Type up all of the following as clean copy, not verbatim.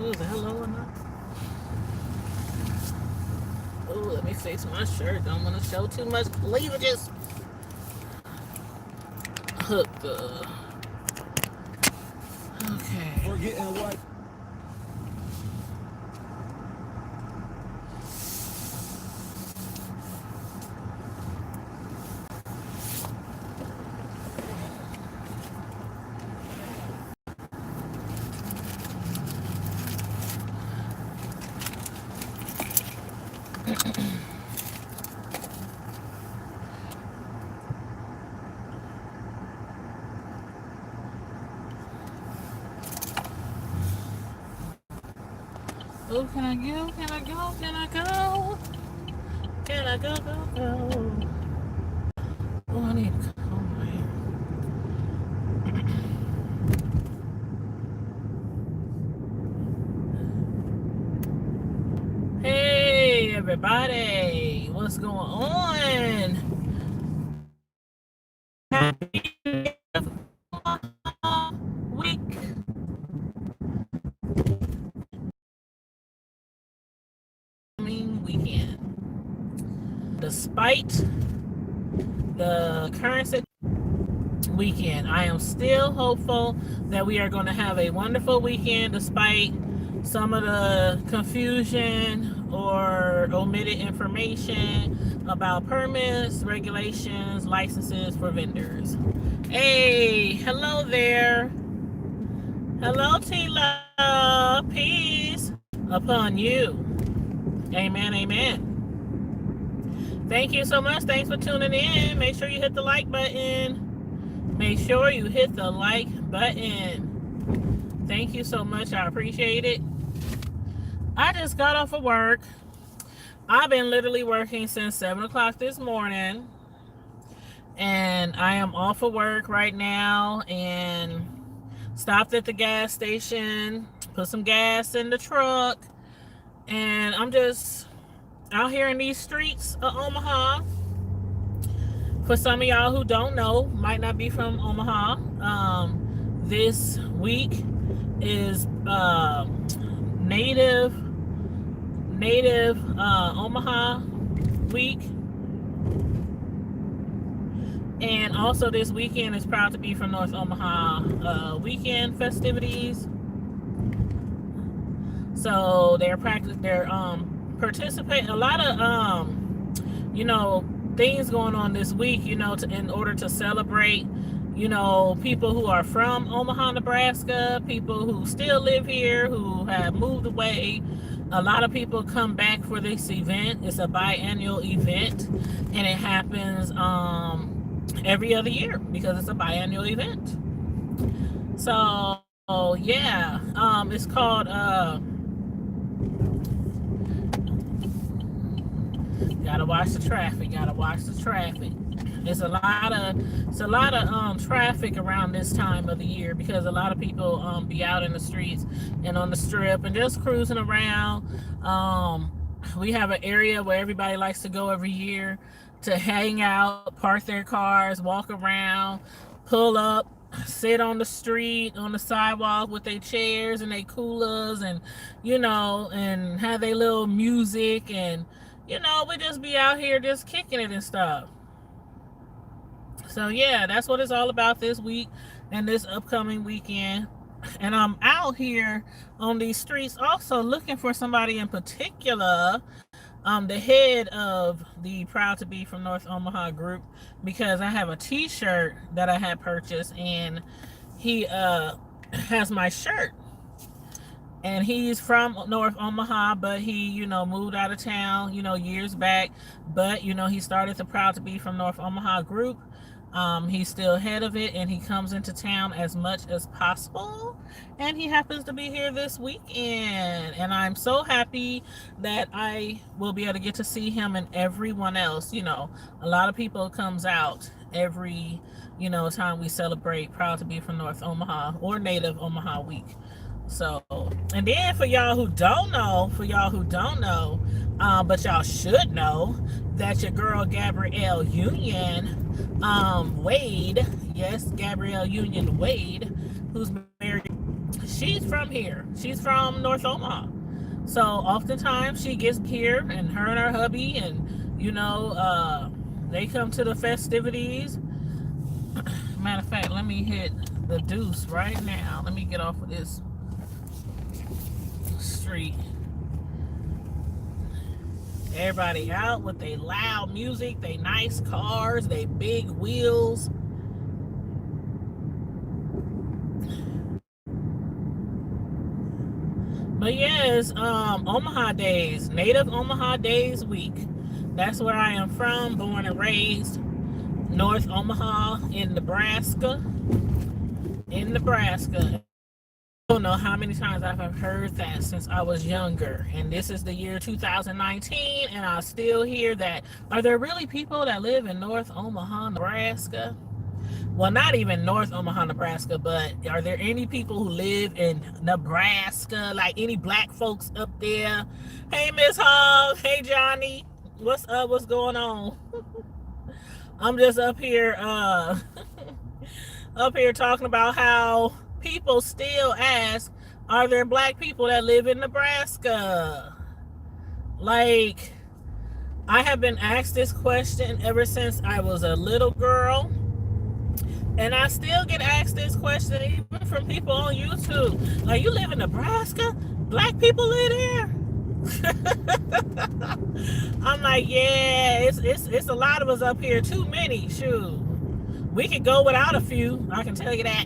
Ooh, is that low enough? Ooh, let me fix my shirt. Don't want to show too much cleavages. Hook the. Okay. Forgetting what. Oh, can I go? Can I go? Can I go? Can I go? Oh, I need to comb my hair. Hey, everybody. What's going on? Happy week. Weekend. Despite the current weekend, I am still hopeful that we are going to have a wonderful weekend despite some of the confusion or omitted information about permits, regulations, licenses for vendors. Hey, hello there. Hello, Tila. Peace upon you. Amen, amen. Thank you so much. Thanks for tuning in. Make sure you hit the like button. Make sure you hit the like button. Thank you so much. I appreciate it. I just got off of work. I've been literally working since 7 o'clock this morning. And I am off of work right now and stopped at the gas station, put some gas in the truck, and I'm just out here in these streets of Omaha. For some of y'all who don't know, might not be from Omaha, this week is native Omaha week. And also this weekend is proud to be from North Omaha weekend festivities. So they're participating a lot of things going on this week, in order to celebrate, people who are from Omaha, Nebraska, people who still live here, who have moved away. A lot of people come back for this event. It's a biannual event, and it happens every other year because it's a biannual event. So yeah, it's called gotta watch the traffic. It's a lot of traffic around this time of the year because a lot of people be out in the streets and on the strip and just cruising around. We have an area where everybody likes to go every year to hang out, park their cars, walk around, pull up, sit on the street, on the sidewalk with their chairs and their coolers and, and have their little music and, we just be out here just kicking it and stuff. So yeah, that's what it's all about this week and this upcoming weekend. And I'm out here on these streets also looking for somebody in particular, the head of the Proud to Be from North Omaha group, because I have a t-shirt that I had purchased and he has my shirt. And he's from North Omaha, but he, moved out of town, years back. But, he started the Proud to Be from North Omaha group. He's still head of it, and he comes into town as much as possible. And he happens to be here this weekend. And I'm so happy that I will be able to get to see him and everyone else. A lot of people comes out every, time we celebrate Proud to Be from North Omaha or Native Omaha Week. So, and then for y'all who don't know, but y'all should know that your girl Gabrielle Union Wade, yes, Gabrielle Union Wade, who's married, she's from here. She's from North Omaha. So oftentimes she gets here, and her and her hubby, and they come to the festivities. Matter of fact, let me hit the deuce right now. Let me get off of this street. Everybody out with their loud music, they nice cars, they big wheels. But yes, Omaha Days, Native Omaha Days week. That's where I am from, born and raised. North Omaha in Nebraska. I don't know how many times I've heard that since I was younger, and this is the year 2019, and I still hear that. Are there really people that live in North Omaha, Nebraska? Well, not even North Omaha, Nebraska, but are there any people who live in Nebraska, like any black folks up there? Hey, Miss Hogg. Hey, Johnny. What's up? What's going on? I'm just up here talking about how people still ask, are there black people that live in Nebraska? Like, I have been asked this question ever since I was a little girl, and I still get asked this question even from people on YouTube. Like, you live in Nebraska? Black people live there? I'm like, yeah, it's a lot of us up here. Too many. Shoot, we could go without a few, I can tell you that.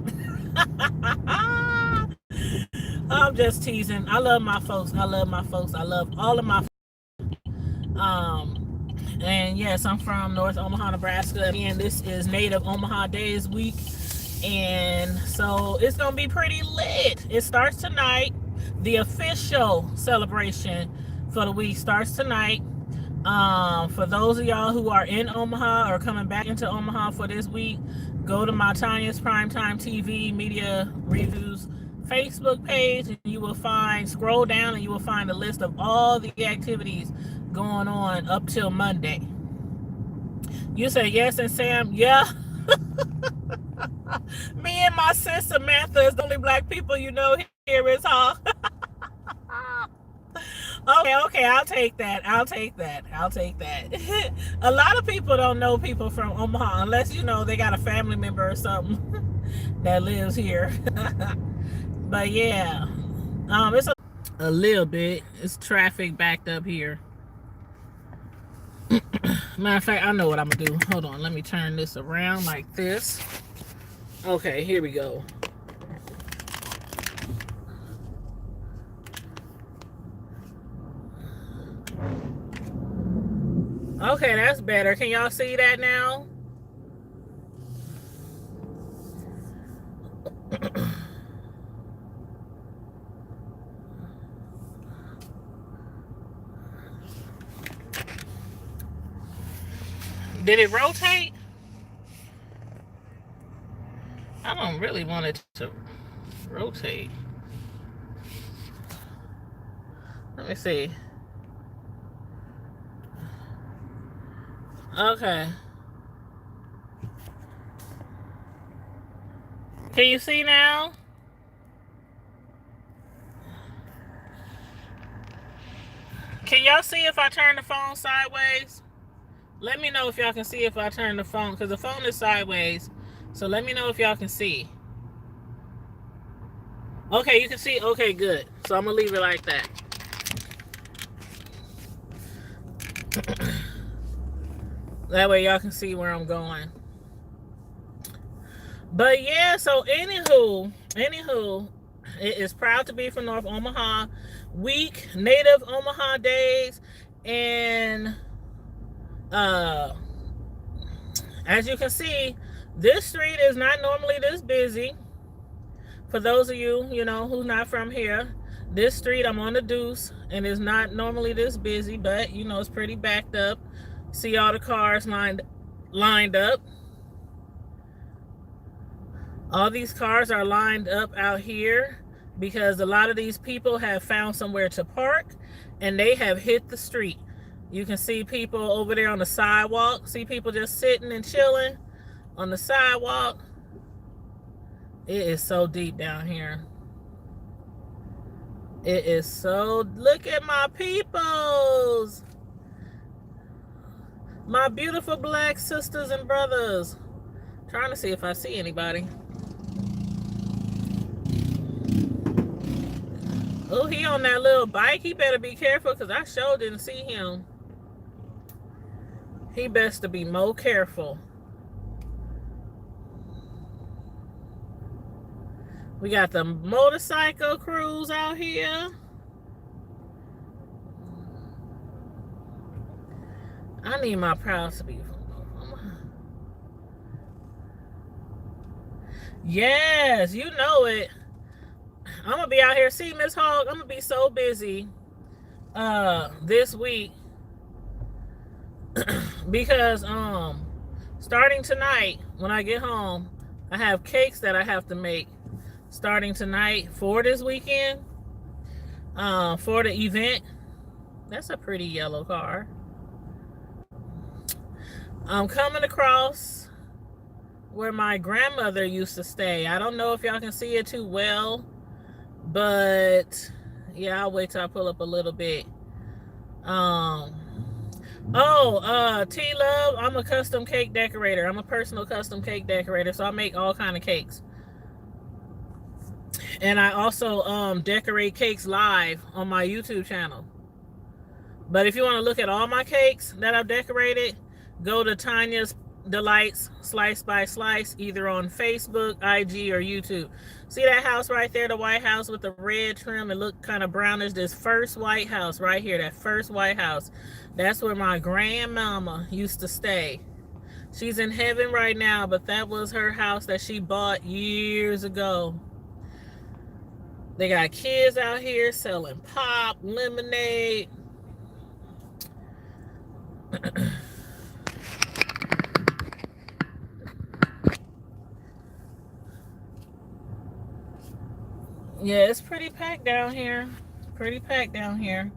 I'm just teasing. I love my folks. I love all of my and yes, I'm from North Omaha, Nebraska. Again, this is Native Omaha Days week, and so it's gonna be pretty lit. It starts tonight. The official celebration for the week starts tonight. For those of y'all who are in Omaha or coming back into Omaha for this week, go to my Tanya's Primetime TV Media Reviews Facebook page, and you will scroll down and you will find a list of all the activities going on up till Monday. You say yes, and Sam, yeah. Me and my sis Samantha is the only black people you know here is Hogg. Okay, I'll take that. A lot of people don't know people from Omaha unless they got a family member or something that lives here. But yeah, it's a little bit. It's traffic backed up here. Matter of fact, I know what I'm gonna do. Hold on, let me turn this around like this. Okay, here we go. Okay, that's better. Can y'all see that now? Did it rotate? I don't really want it to rotate. Let me see. Okay. Can you see now? Can y'all see if I turn the phone sideways? Let me know if y'all can see if I turn the phone, because the phone is sideways. So let me know if y'all can see. Okay, you can see. Okay, good. So I'm going to leave it like that. That way y'all can see where I'm going. But yeah, so anywho, it is proud to be from North Omaha week, Native Omaha Days, and as you can see, this street is not normally this busy. For those of you, who's not from here, this street, I'm on the Deuce, and it's not normally this busy, but it's pretty backed up. See all the cars lined up. All these cars are lined up out here because a lot of these people have found somewhere to park, and they have hit the street. You can see people over there on the sidewalk. See people just sitting and chilling on the sidewalk. It is so deep down here. It is so, look at my peoples. My beautiful black sisters and brothers. Trying to see if I see anybody. Oh, he on that little bike. He better be careful because I sure didn't see him. He best to be more careful. We got the motorcycle crews out here. I need my proud to be. Yes, you know it. I'm gonna be out here. See, Miss Hogg, I'm gonna be so busy this week because starting tonight when I get home, I have cakes that I have to make starting tonight for this weekend for the event. That's a pretty yellow car. I'm coming across where my grandmother used to stay. I don't know if y'all can see it too well, but yeah, I'll wait till I pull up a little bit. T-Love, I'm a custom cake decorator. I'm a personal custom cake decorator, so I make all kind of cakes. And I also decorate cakes live on my YouTube channel. But if you want to look at all my cakes that I've decorated, go to Tanya's Delights Slice by Slice, either on Facebook, IG, or YouTube. See that house right there, the White House with the red trim? It looked kind of brownish. This first White House right here, that first White House, that's where my grandmama used to stay. She's in heaven right now, but that was her house that she bought years ago. They got kids out here selling pop, lemonade. Yeah, it's pretty packed down here. Pretty packed down here.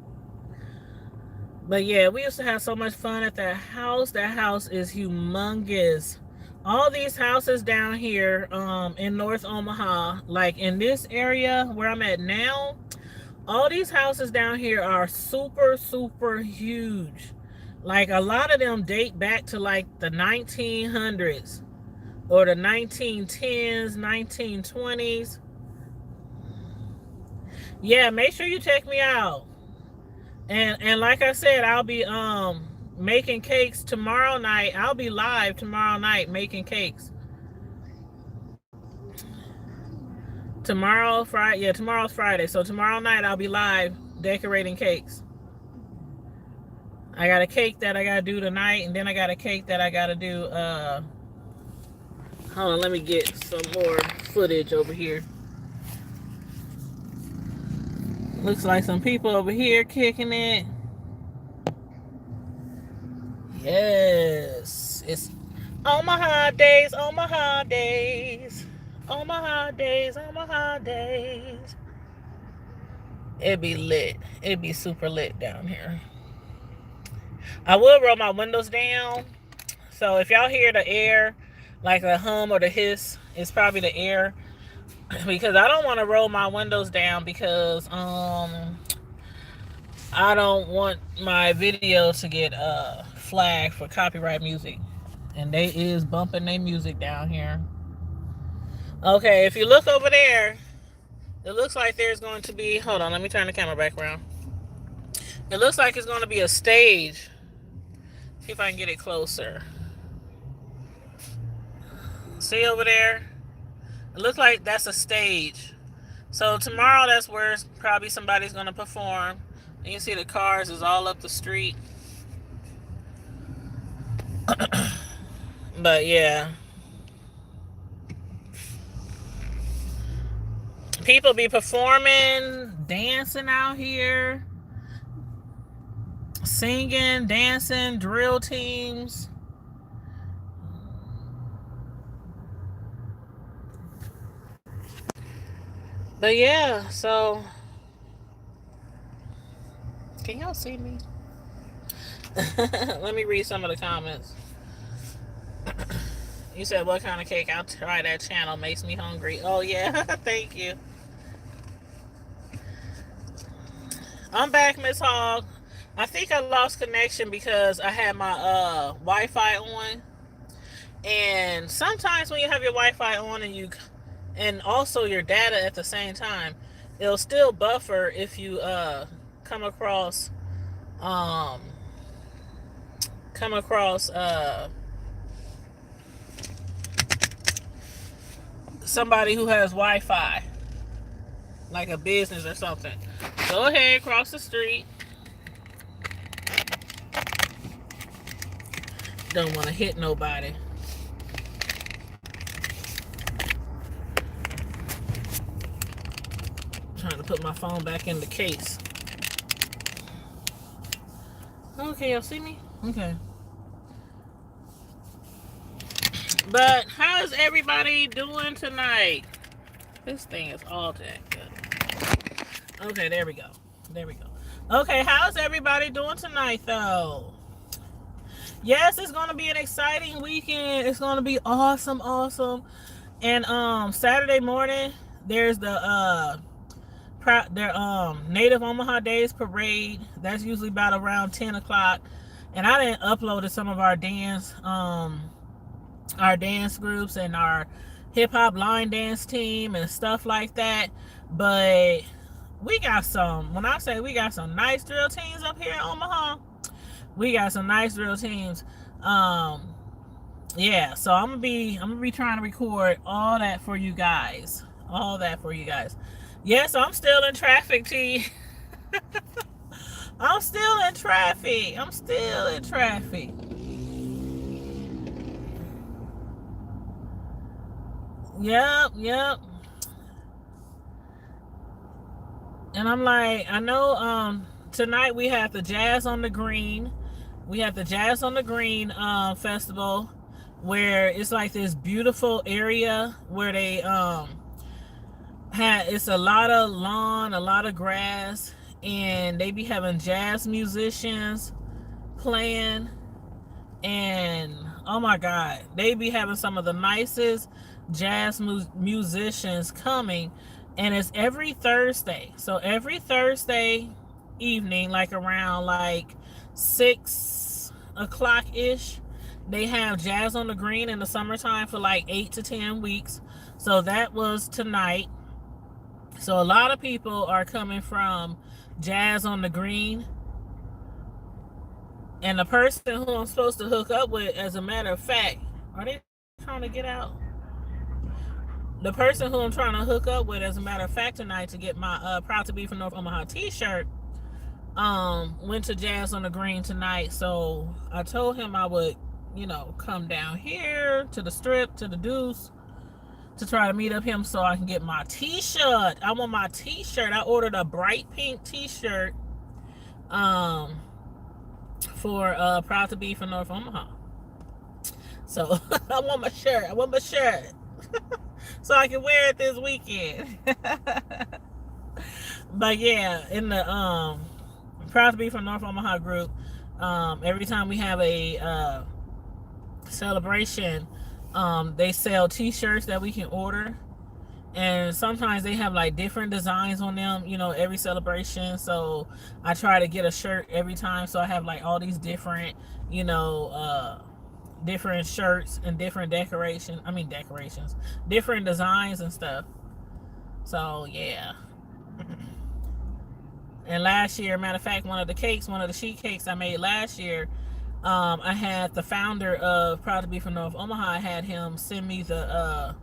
But yeah, we used to have so much fun at that house. That house is humongous. All these houses down here in North Omaha, like in this area where I'm at now, all these houses down here are super, super huge. Like a lot of them date back to like the 1900s or the 1910s, 1920s. Yeah, make sure you check me out. And like I said, I'll be making cakes tomorrow night. I'll be live tomorrow night making cakes. Tomorrow's Friday. So tomorrow night I'll be live decorating cakes. I got a cake that I gotta do tonight, and then I got a cake that I gotta do. Hold on, let me get some more footage over here. Looks like some people over here kicking it. Yes, it's Omaha days, Omaha days, Omaha days, Omaha days. It'd be lit. It'd be super lit down here. I will roll my windows down. So if y'all hear the air, like the hum or the hiss, it's probably the air. Because I don't want to roll my windows down because I don't want my videos to get flagged for copyright music. And they is bumping their music down here. Okay, if you look over there, it looks like there's going to be, hold on, let me turn the camera back around. It looks like it's going to be a stage. See if I can get it closer. See over there? It looks like that's a stage. So tomorrow, that's where probably somebody's going to perform. And you see the cars is all up the street. But yeah. People be performing, dancing out here. Singing, dancing, drill teams. But yeah, so can y'all see me? Let me read some of the comments. You said what kind of cake? I'll try that channel. Makes me hungry. Oh yeah, thank you. I'm back, Miss Hogg. I think I lost connection because I had my Wi-Fi on, and sometimes when you have your Wi-Fi on and also your data at the same time, it'll still buffer if you come across um come across somebody who has Wi-Fi, like a business or something. Go ahead, cross the street. Don't want to hit nobody. Trying to put my phone back in the case. Okay, y'all see me? Okay. But how's everybody doing tonight? This thing is all that good. Okay, there we go. There we go. Okay, how's everybody doing tonight, though? Yes, it's gonna be an exciting weekend. It's gonna be awesome, awesome. And Saturday morning, there's the Native Omaha Days Parade. That's usually about around 10 o'clock. And I didn't upload some of our dance groups and our hip hop line dance team and stuff like that. But we got when I say we got some nice drill teams up here in Omaha, we got some nice drill teams. Yeah, so I'm gonna be trying to record all that for you guys. All that for you guys. Yes, I'm still in traffic, T. I'm still in traffic. I'm still in traffic. Yep. And I'm like, I know tonight we have the Jazz on the Green. We have the Jazz on the Green festival, where it's like this beautiful area where they it's a lot of lawn, a lot of grass, and they be having jazz musicians playing, and oh my god, they be having some of the nicest jazz musicians coming. And it's every Thursday. So every Thursday evening, like around like 6 o'clock ish, they have Jazz on the Green in the summertime for like 8 to 10 weeks. So that was tonight. So a lot of people are coming from Jazz on the Green. And the person who I'm supposed to hook up with, as a matter of fact, are they trying to get out? The person who I'm trying to hook up with, as a matter of fact, tonight to get my Proud to Be from North Omaha t-shirt, went to Jazz on the Green tonight. So I told him I would, come down here to the Strip, to the Deuce, to try to meet up him so I can get my t-shirt. I want my t-shirt. I ordered a bright pink t-shirt for Proud to Be from North Omaha. So I want my shirt. So I can wear it this weekend. But yeah, in the Proud to Be from North Omaha group, every time we have a celebration, they sell t-shirts that we can order, and sometimes they have like different designs on them, every celebration. So I try to get a shirt every time, so I have like all these different different shirts and different decorations, different designs and stuff. So yeah. And last year, matter of fact, one of the sheet cakes I made last year, I had the founder of Proud to Be from North Omaha, I had him send me the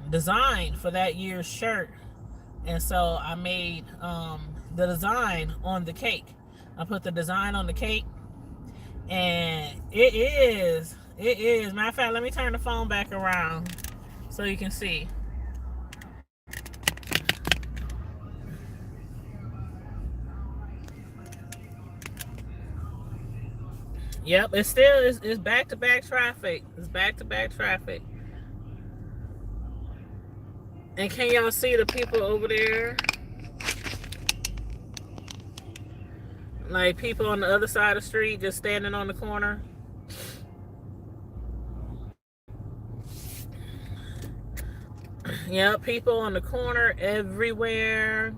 design for that year's shirt. And so I made the design on the cake. I put the design on the cake, and it is matter of fact, let me turn the phone back around so you can see. Yep, it's back-to-back traffic. It's back-to-back traffic. And can y'all see the people over there? Like people on the other side of the street just standing on the corner. Yeah, people on the corner everywhere.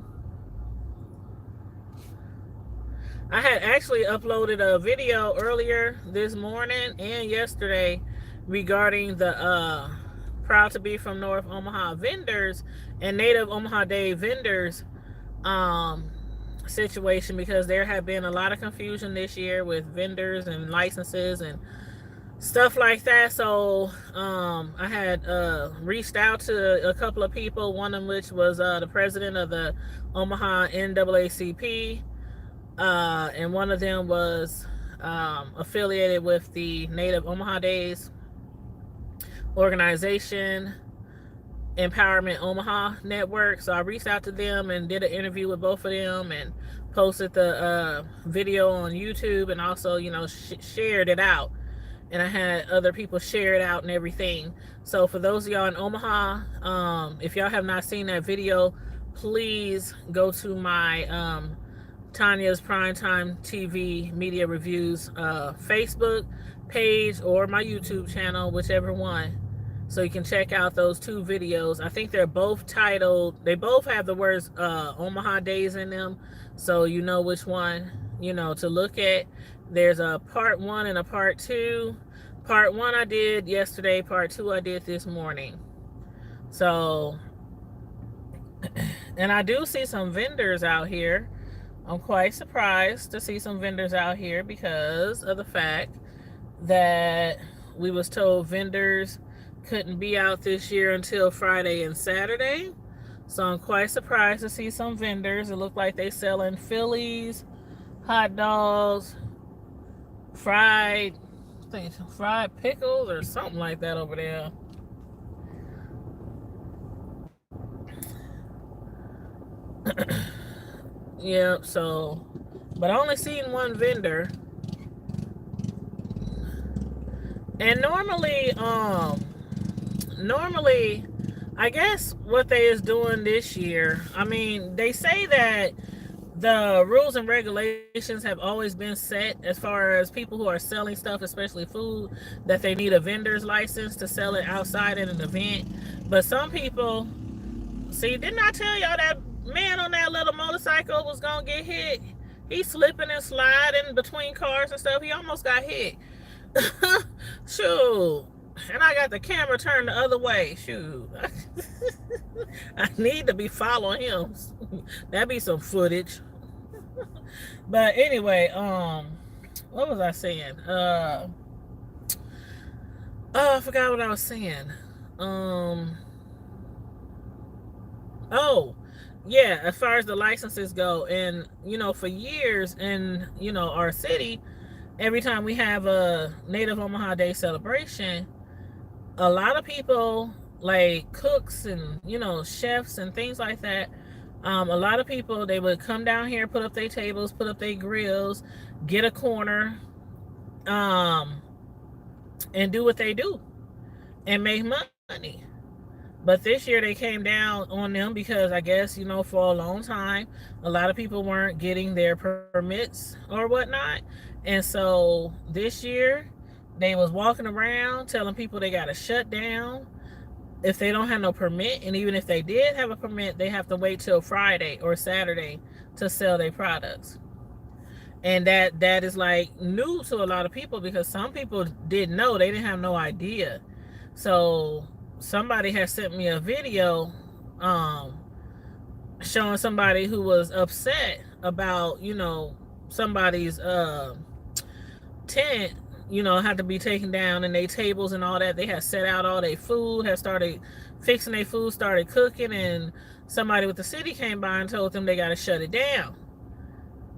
I had actually uploaded a video earlier this morning and yesterday regarding the Proud to Be from North Omaha vendors and Native Omaha Day vendors um, situation, because there have been a lot of confusion this year with vendors and licenses and stuff like that. So I had reached out to a couple of people, one of which was the president of the Omaha NAACP, and one of them was affiliated with the Native Omaha Days organization, Empowerment Omaha Network. So I reached out to them and did an interview with both of them and posted the video on YouTube, and also, shared it out. And I had other people share it out and everything. So for those of y'all in Omaha, if y'all have not seen that video, please go to my Tanya's Primetime TV Media Reviews Facebook page or my YouTube channel, whichever one. So you can check out those two videos. I think they're both titled, they both have the words Omaha Days in them. So you know which one, to look at. There's a part 1 and a part 2. Part 1 I did yesterday, part 2 I did this morning. So, and I do see some vendors out here. I'm quite surprised to see some vendors out here because of the fact that we was told vendors couldn't be out this year until Friday and Saturday. So I'm quite surprised to see some vendors. It looked like they selling Phillies, hot dogs, fried pickles or something like that over there. Yeah, so, but I only seen one vendor. And normally, I guess what they is doing this year, I mean, they say that the rules and regulations have always been set as far as people who are selling stuff, especially food, that they need a vendor's license to sell it outside at an event. But some people, see, didn't I tell y'all that man on that little motorcycle was gonna get hit? He's slipping and sliding between cars and stuff. He almost got hit. Shoot. And I got the camera turned the other way. Shoot. I need to be following him. That'd be some footage. But anyway, what was I saying? I forgot what I was saying. Oh, yeah, as far as the licenses go, and for years in our city, every time we have a Native Omaha Day celebration, a lot of people, like cooks and chefs and things like that, a lot of people, they would come down here, put up their tables, put up their grills, get a corner, and do what they do and make money. But this year they came down on them because I guess, for a long time, a lot of people weren't getting their permits or whatnot. And so this year they was walking around telling people they got to shut down if they don't have no permit. And even if they did have a permit, they have to wait till Friday or Saturday to sell their products. And that is like new to a lot of people, because some people didn't know. They didn't have no idea. So somebody has sent me a video showing somebody who was upset about somebody's tent had to be taken down, and their tables and all that. They had set out all their food, had started fixing their food, started cooking, and somebody with the city came by and told them they got to shut it down.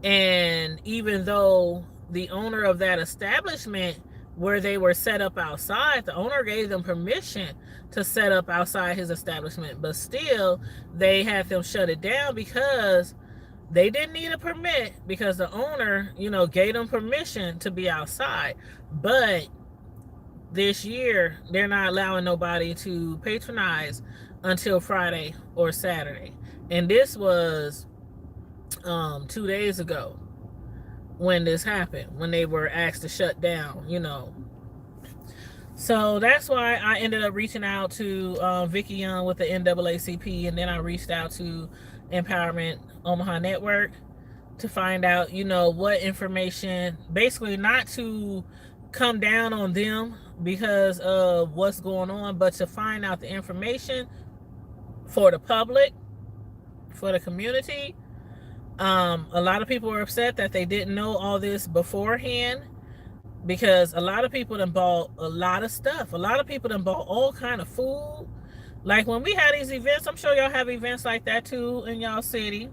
And even though the owner of that establishment where they were set up outside, the owner gave them permission to set up outside his establishment, but still they had them shut it down because they didn't need a permit, because the owner, gave them permission to be outside. But this year, they're not allowing nobody to patronize until Friday or Saturday. And this was 2 days ago when this happened, when they were asked to shut down, So that's why I ended up reaching out to Vicky Young with the NAACP, and then I reached out to Empowerment Omaha Network to find out, you know, what information, basically not to come down on them because of what's going on, but to find out the information for the public, for the community. A lot of people are upset that they didn't know all this beforehand, because a lot of people done bought a lot of stuff. A lot of people done bought all kind of food. Like when we had these events, I'm sure y'all have events like that too in y'all city.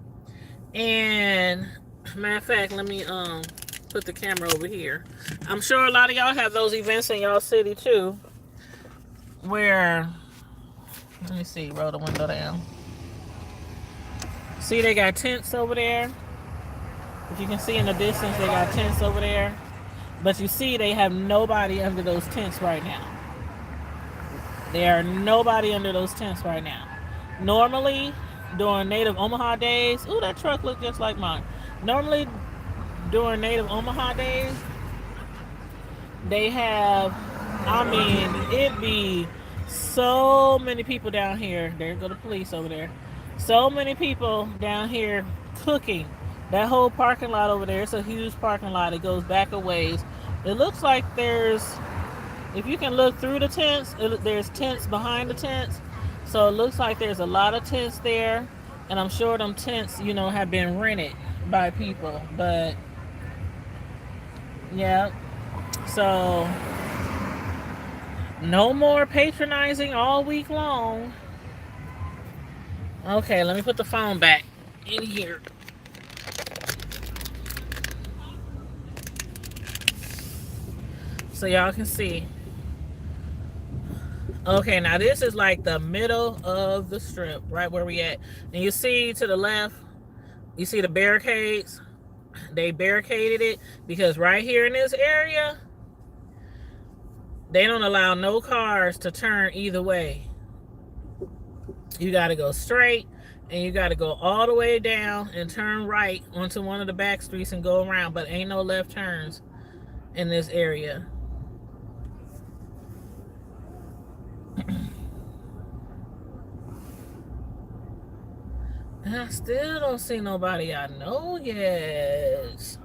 And matter of fact, let me put the camera over here. I'm sure a lot of y'all have those events in y'all city too, where, let me see, roll the window down. See, they got tents over there. If you can see in the distance, they got tents over there. But you see, they have nobody under those tents right now. There are nobody under those tents right now. Normally, during Native Omaha days, ooh, that truck looked just like mine. Normally, during Native Omaha days, they have, I mean, it'd be so many people down here. There go the police over there. So many people down here cooking. That whole parking lot over there, it's a huge parking lot. It goes back a ways. It looks like there's, if you can look through the tents, there's tents behind the tents. So it looks like there's a lot of tents there. And I'm sure them tents, you know, have been rented by people. But, yeah. So, no more patronizing all week long. Okay, let me put the phone back in here. So y'all can see. Okay, now this is like the middle of the strip, right where we at. And you see to the left, you see the barricades. They barricaded it because right here in this area, they don't allow no cars to turn either way. You got to go straight, and you got to go all the way down and turn right onto one of the back streets and go around, but ain't no left turns in this area. And I still don't see nobody I know yet.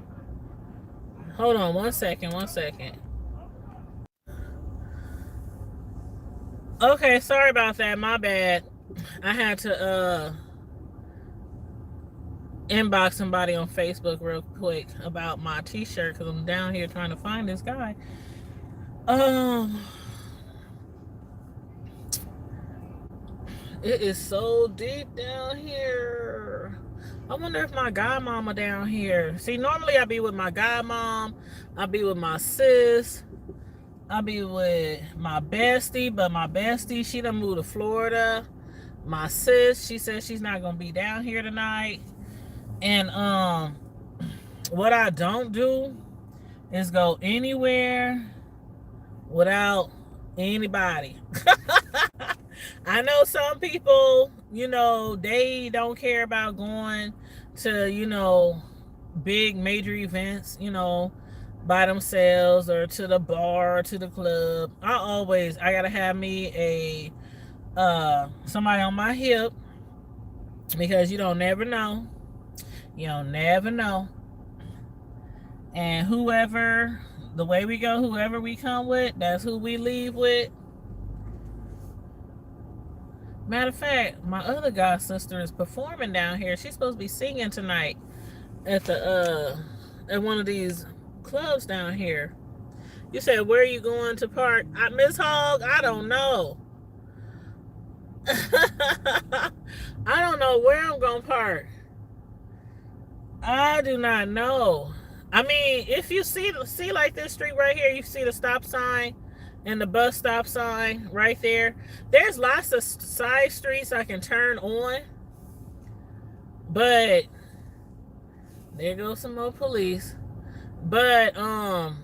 Hold on one second. Okay, sorry about that. My bad. I had to inbox somebody on Facebook real quick about my t-shirt because I'm down here trying to find this guy. It is so deep down here. I wonder if my godmama down here. See, normally I be with my godmom. I be with my sis. I be with my bestie, but my bestie, she done moved to Florida. My sis, she said she's not gonna be down here tonight. And what I don't do is go anywhere without anybody. I know some people, you know, they don't care about going to, you know, big major events, you know, by themselves or to the bar or to the club. I gotta have me a somebody on my hip, because you don't never know. You don't never know. And whoever, the way we go, whoever we come with, that's who we leave with. Matter of fact, my other god sister is performing down here. She's supposed to be singing tonight at the at one of these clubs down here. You said, where are you going to park? Miss Hogg, I don't know. I don't know where I'm gonna park. I do not know. I mean, if you see like this street right here, you see the stop sign and the bus stop sign right there. There's lots of side streets I can turn on, but there goes some more police. But I'm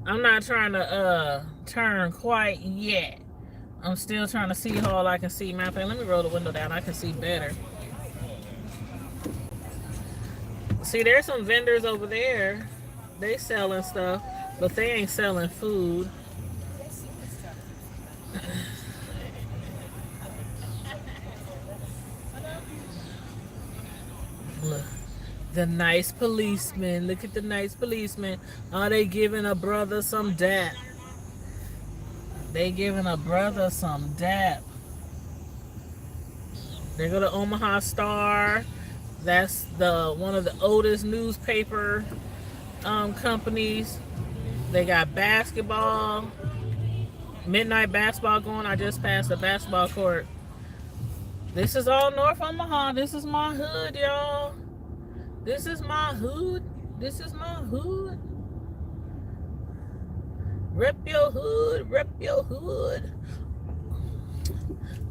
not trying to turn quite yet. I'm still trying to see all I can see. Matter of fact, let me roll the window down. I can see better. See, there's some vendors over there. They selling stuff, but they ain't selling food. Look. The nice policeman. Look at the nice policeman. Are they giving a brother some dap? They giving a brother some dap. They go to Omaha Star. That's the one of the oldest newspaper companies. They got basketball, midnight basketball going. I just passed the basketball court. This is all North Omaha. This is my hood, y'all. This is my hood. This is my hood. Rep your hood. Rep your hood.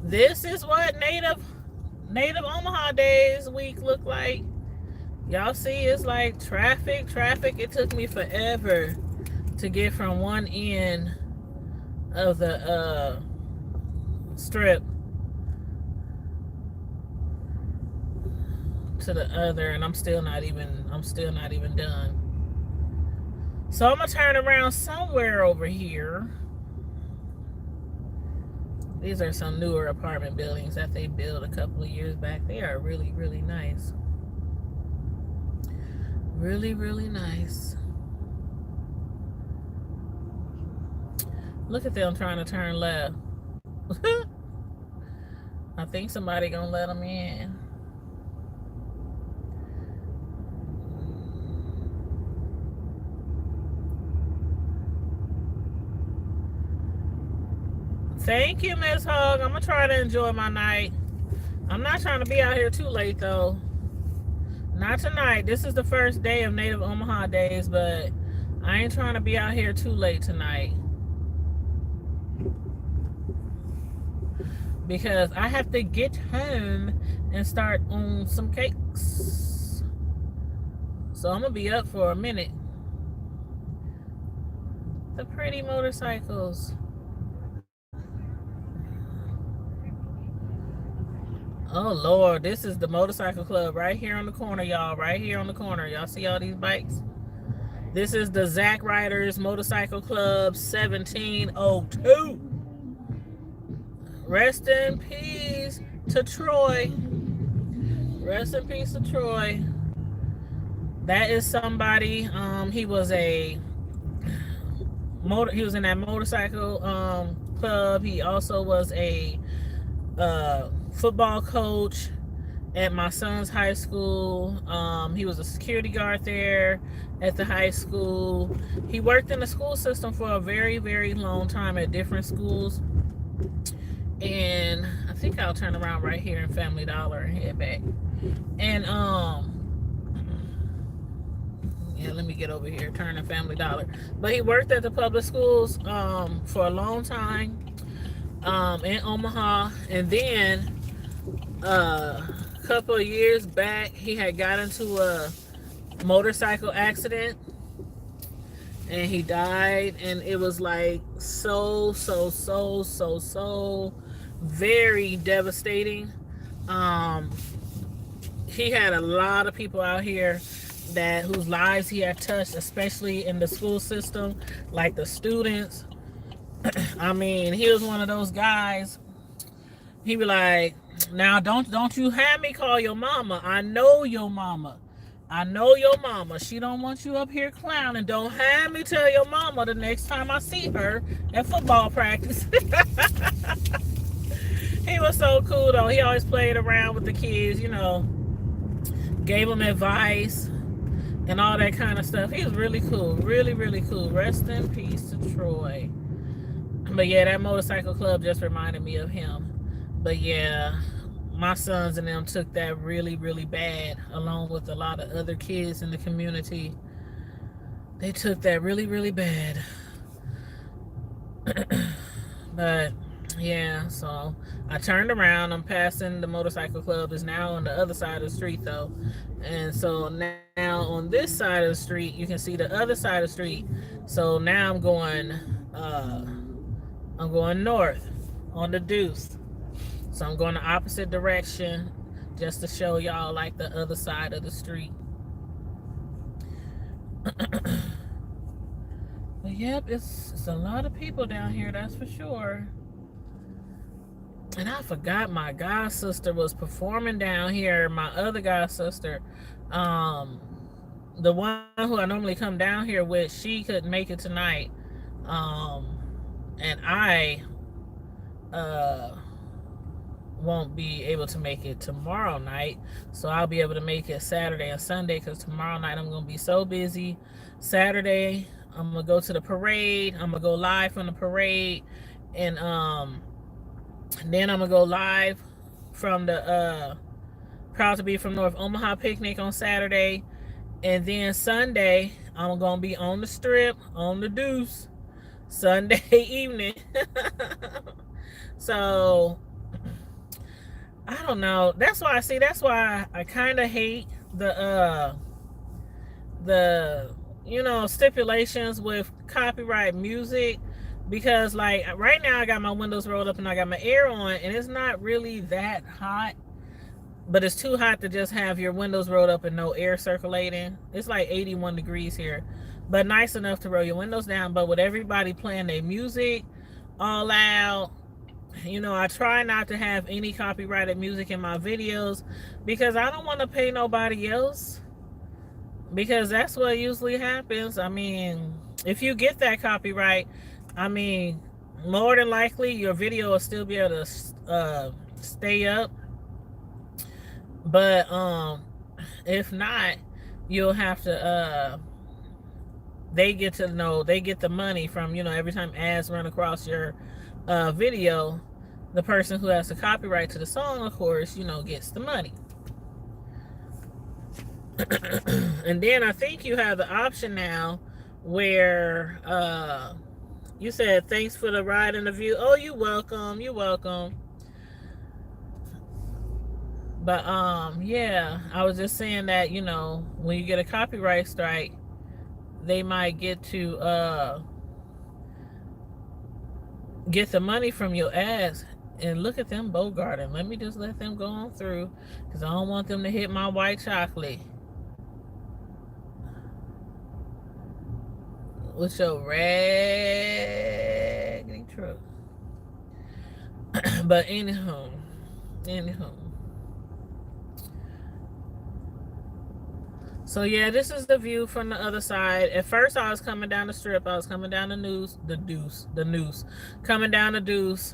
This is what Native Omaha Days week look like. Y'all see, it's like traffic. It took me forever to get from one end of the strip to the other, and I'm still not even done. So I'm gonna turn around somewhere over here. These are some newer apartment buildings that they built a couple of years back. They are really, really nice. Really, really nice. Look at them trying to turn left. I think somebody gonna let them in. Thank you, Miss Hug. I'm gonna try to enjoy my night. I'm not trying to be out here too late though. Not tonight. This is the first day of Native Omaha Days, but I ain't trying to be out here too late tonight. Because I have to get home and start on some cakes. So I'm gonna be up for a minute. The pretty motorcycles. Oh Lord, this is the motorcycle club right here on the corner, y'all. Right here on the corner. Y'all see all these bikes? This is the Zach Riders Motorcycle Club 1702. Rest in peace to Troy. Rest in peace to Troy. That is somebody. He was in that motorcycle club. He also was a football coach at my son's high school. He was a security guard there at the high school. He worked in the school system for a very, very long time at different schools. And I think I'll turn around right here in Family Dollar and head back. And yeah, let me get over here, turn to Family Dollar. But he worked at the public schools for a long time in Omaha. And then a couple of years back, he had got into a motorcycle accident and he died, and it was like so very devastating. He had a lot of people out here whose lives he had touched, especially in the school system, like the students. I mean, he was one of those guys. He be like, now don't you have me call your mama. I know your mama. She don't want you up here clowning. Don't have me tell your mama the next time I see her at football practice. He was so cool though. He always played around with the kids, gave them advice and all that kind of stuff. He was really cool. Really, really cool. Rest in peace to Troy. But yeah, that motorcycle club just reminded me of him. But yeah, my sons and them took that really, really bad, along with a lot of other kids in the community. They took that really, really bad. But yeah, so I turned around. I'm passing the motorcycle club. It's now on the other side of the street though. And so now on this side of the street, you can see the other side of the street. So now I'm going north on the Deuce. So I'm going the opposite direction just to show y'all like the other side of the street. But yep, it's a lot of people down here, that's for sure. And I forgot my god sister was performing down here. My other god sister Um, the one who I normally come down here with, she couldn't make it tonight. And I uh won't be able to make it tomorrow night, so I'll be able to make it Saturday and Sunday, because tomorrow night I'm gonna be so busy. Saturday I'm gonna go to the parade. I'm gonna go live from the parade, and then I'm gonna go live from the Proud to Be from North Omaha picnic on Saturday, and then Sunday I'm gonna be on the strip on the Deuce Sunday evening. So I don't know. That's why I kind of hate the stipulations with copyright music, because like right now I got my windows rolled up and I got my air on, and it's not really that hot, but it's too hot to just have your windows rolled up and no air circulating. It's like 81 degrees here, but nice enough to roll your windows down. But with everybody playing their music all out, I try not to have any copyrighted music in my videos, because I don't want to pay nobody else, because that's what usually happens. I mean, if you get that copyright, I mean, more than likely your video will still be able to stay up. But if not, you'll have to they get the money from, every time ads run across your video, the person who has the copyright to the song, of course, gets the money. And then I think you have the option now where you said thanks for the ride and the view. Oh, you're welcome. But yeah, I was just saying that, when you get a copyright strike, they might get to get the money from your ads. And look at them bogarting. Let me just let them go on through, because I don't want them to hit my white chocolate with your raggedy truck. But anyhow. So yeah, this is the view from the other side. At first I was coming down the strip. I was coming down the Noose. Coming down the Deuce,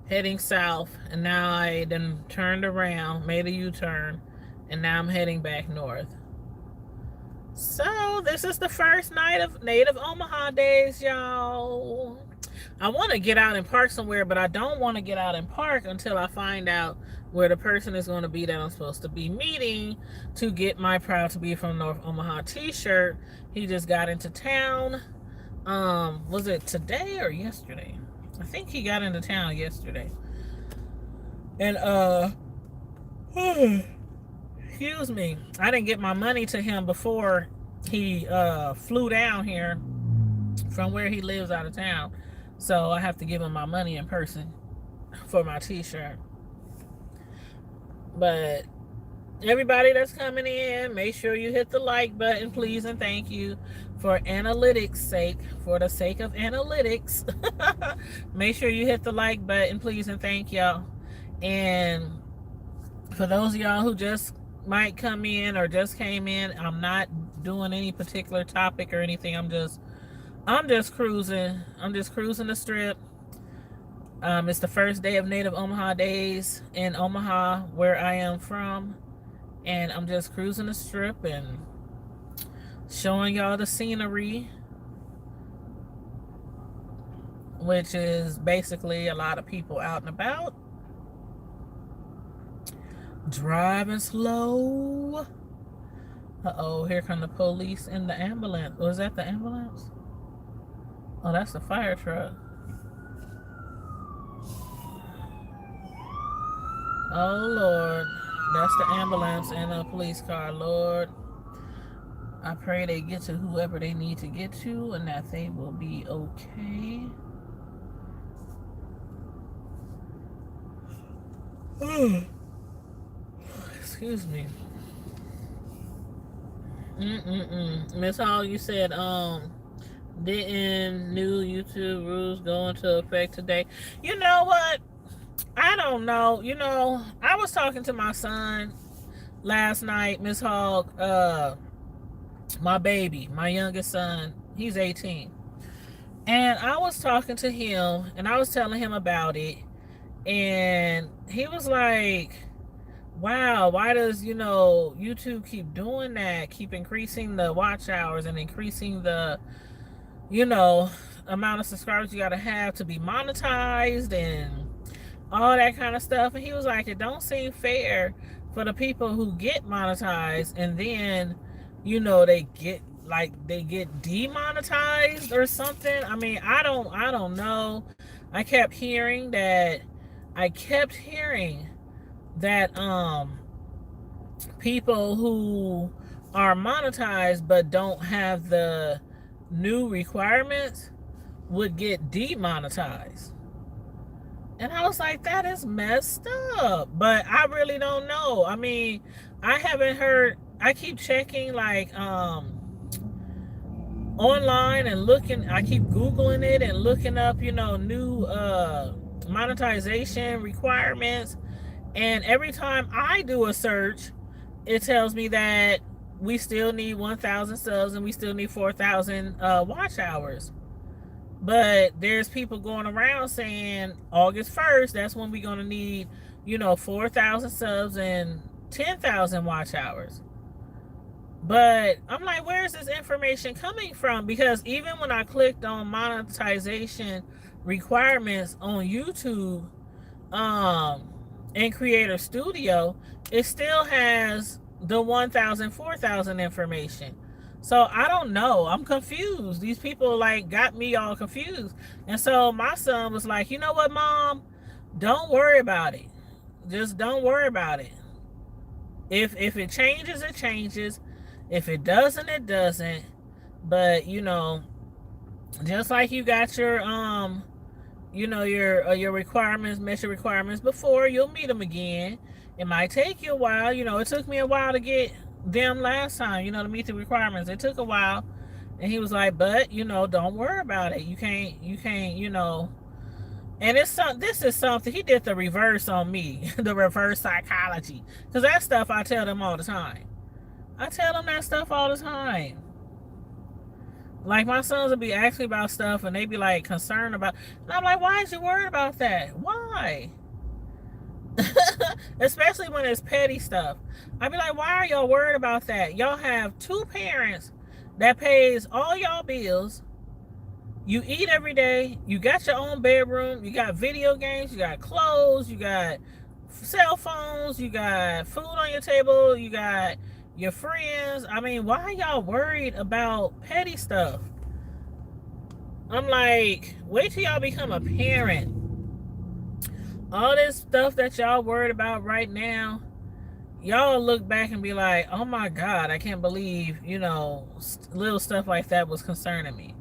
heading south. And now I then turned around, made a U-turn, and now I'm heading back north. So this is the first night of Native Omaha Days, y'all. I want to get out and park somewhere, but I don't want to get out and park until I find out where the person is going to be that I'm supposed to be meeting to get my Proud to Be from North Omaha t-shirt. He just got into town. Was it today or yesterday? I think he got into town yesterday. And excuse me, I didn't get my money to him before he flew down here from where he lives out of town. So I have to give him my money in person for my t-shirt. But everybody that's coming in, make sure you hit the like button, please, and thank you. For analytics sake, for the sake of analytics, make sure you hit the like button, please, and thank y'all. And for those of y'all who just might come in or just came in, I'm not doing any particular topic or anything. I'm just cruising. I'm just cruising the strip. It's the first day of Native Omaha Days in Omaha, where I am from. And I'm just cruising the strip and showing y'all the scenery, which is basically a lot of people out and about. Driving slow. Uh-oh, here come the police and the ambulance. Was that the ambulance? Oh, that's the fire truck. Oh, Lord. That's the ambulance and a police car. Lord, I pray they get to whoever they need to get to and that they will be okay. Excuse me. Miss Hall, you said, didn't new YouTube rules go into effect today? You know what? I don't know. I was talking to my son last night, Miss Hogg, my baby, my youngest son, he's 18. And I was talking to him and I was telling him about it. And he was like, wow, why does, YouTube keep doing that? Keep increasing the watch hours and increasing the, you know, amount of subscribers you got to have to be monetized and all that kind of stuff. And he was like, it don't seem fair for the people who get monetized and then, they get demonetized or something. I mean, I don't know. I kept hearing that people who are monetized but don't have the new requirements would get demonetized. And I was like, that is messed up. But I really don't know. I mean, I haven't heard. I keep checking like online and looking. I keep Googling it and looking up, new monetization requirements. And every time I do a search, it tells me that we still need 1,000 subs and we still need 4,000 watch hours. But there's people going around saying August 1st, that's when we're going to need, 4,000 subs and 10,000 watch hours. But I'm like, where is this information coming from? Because even when I clicked on monetization requirements on YouTube in Creator Studio, it still has the 1,000, 4,000 information. So I don't know. I'm confused. These people like got me all confused. And so my son was like, you know what, Mom? Don't worry about it. Just don't worry about it. If it changes, it changes. If it doesn't, it doesn't. But just like you got your your requirements, mission requirements before, you'll meet them again. It might take you a while. It took me a while to get them last time, to meet the requirements. It took a while. And he was like, but, don't worry about it. You can't, and this is something, he did the reverse on me, the reverse psychology. Because that stuff I tell them all the time. I tell them that stuff all the time. Like my sons will be asking about stuff and they be like concerned about, and I'm like, why is you worried about that? Why? Especially when it's petty stuff. I'd be like, why are y'all worried about that? Y'all have two parents that pays all y'all bills. You eat every day. You got your own bedroom. You got video games. You got clothes. You got cell phones. You got food on your table. You got your friends. I mean, why are y'all worried about petty stuff? I'm like, wait till y'all become a parent. All this stuff that y'all worried about right now, y'all look back and be like, oh my God, I can't believe, little stuff like that was concerning me.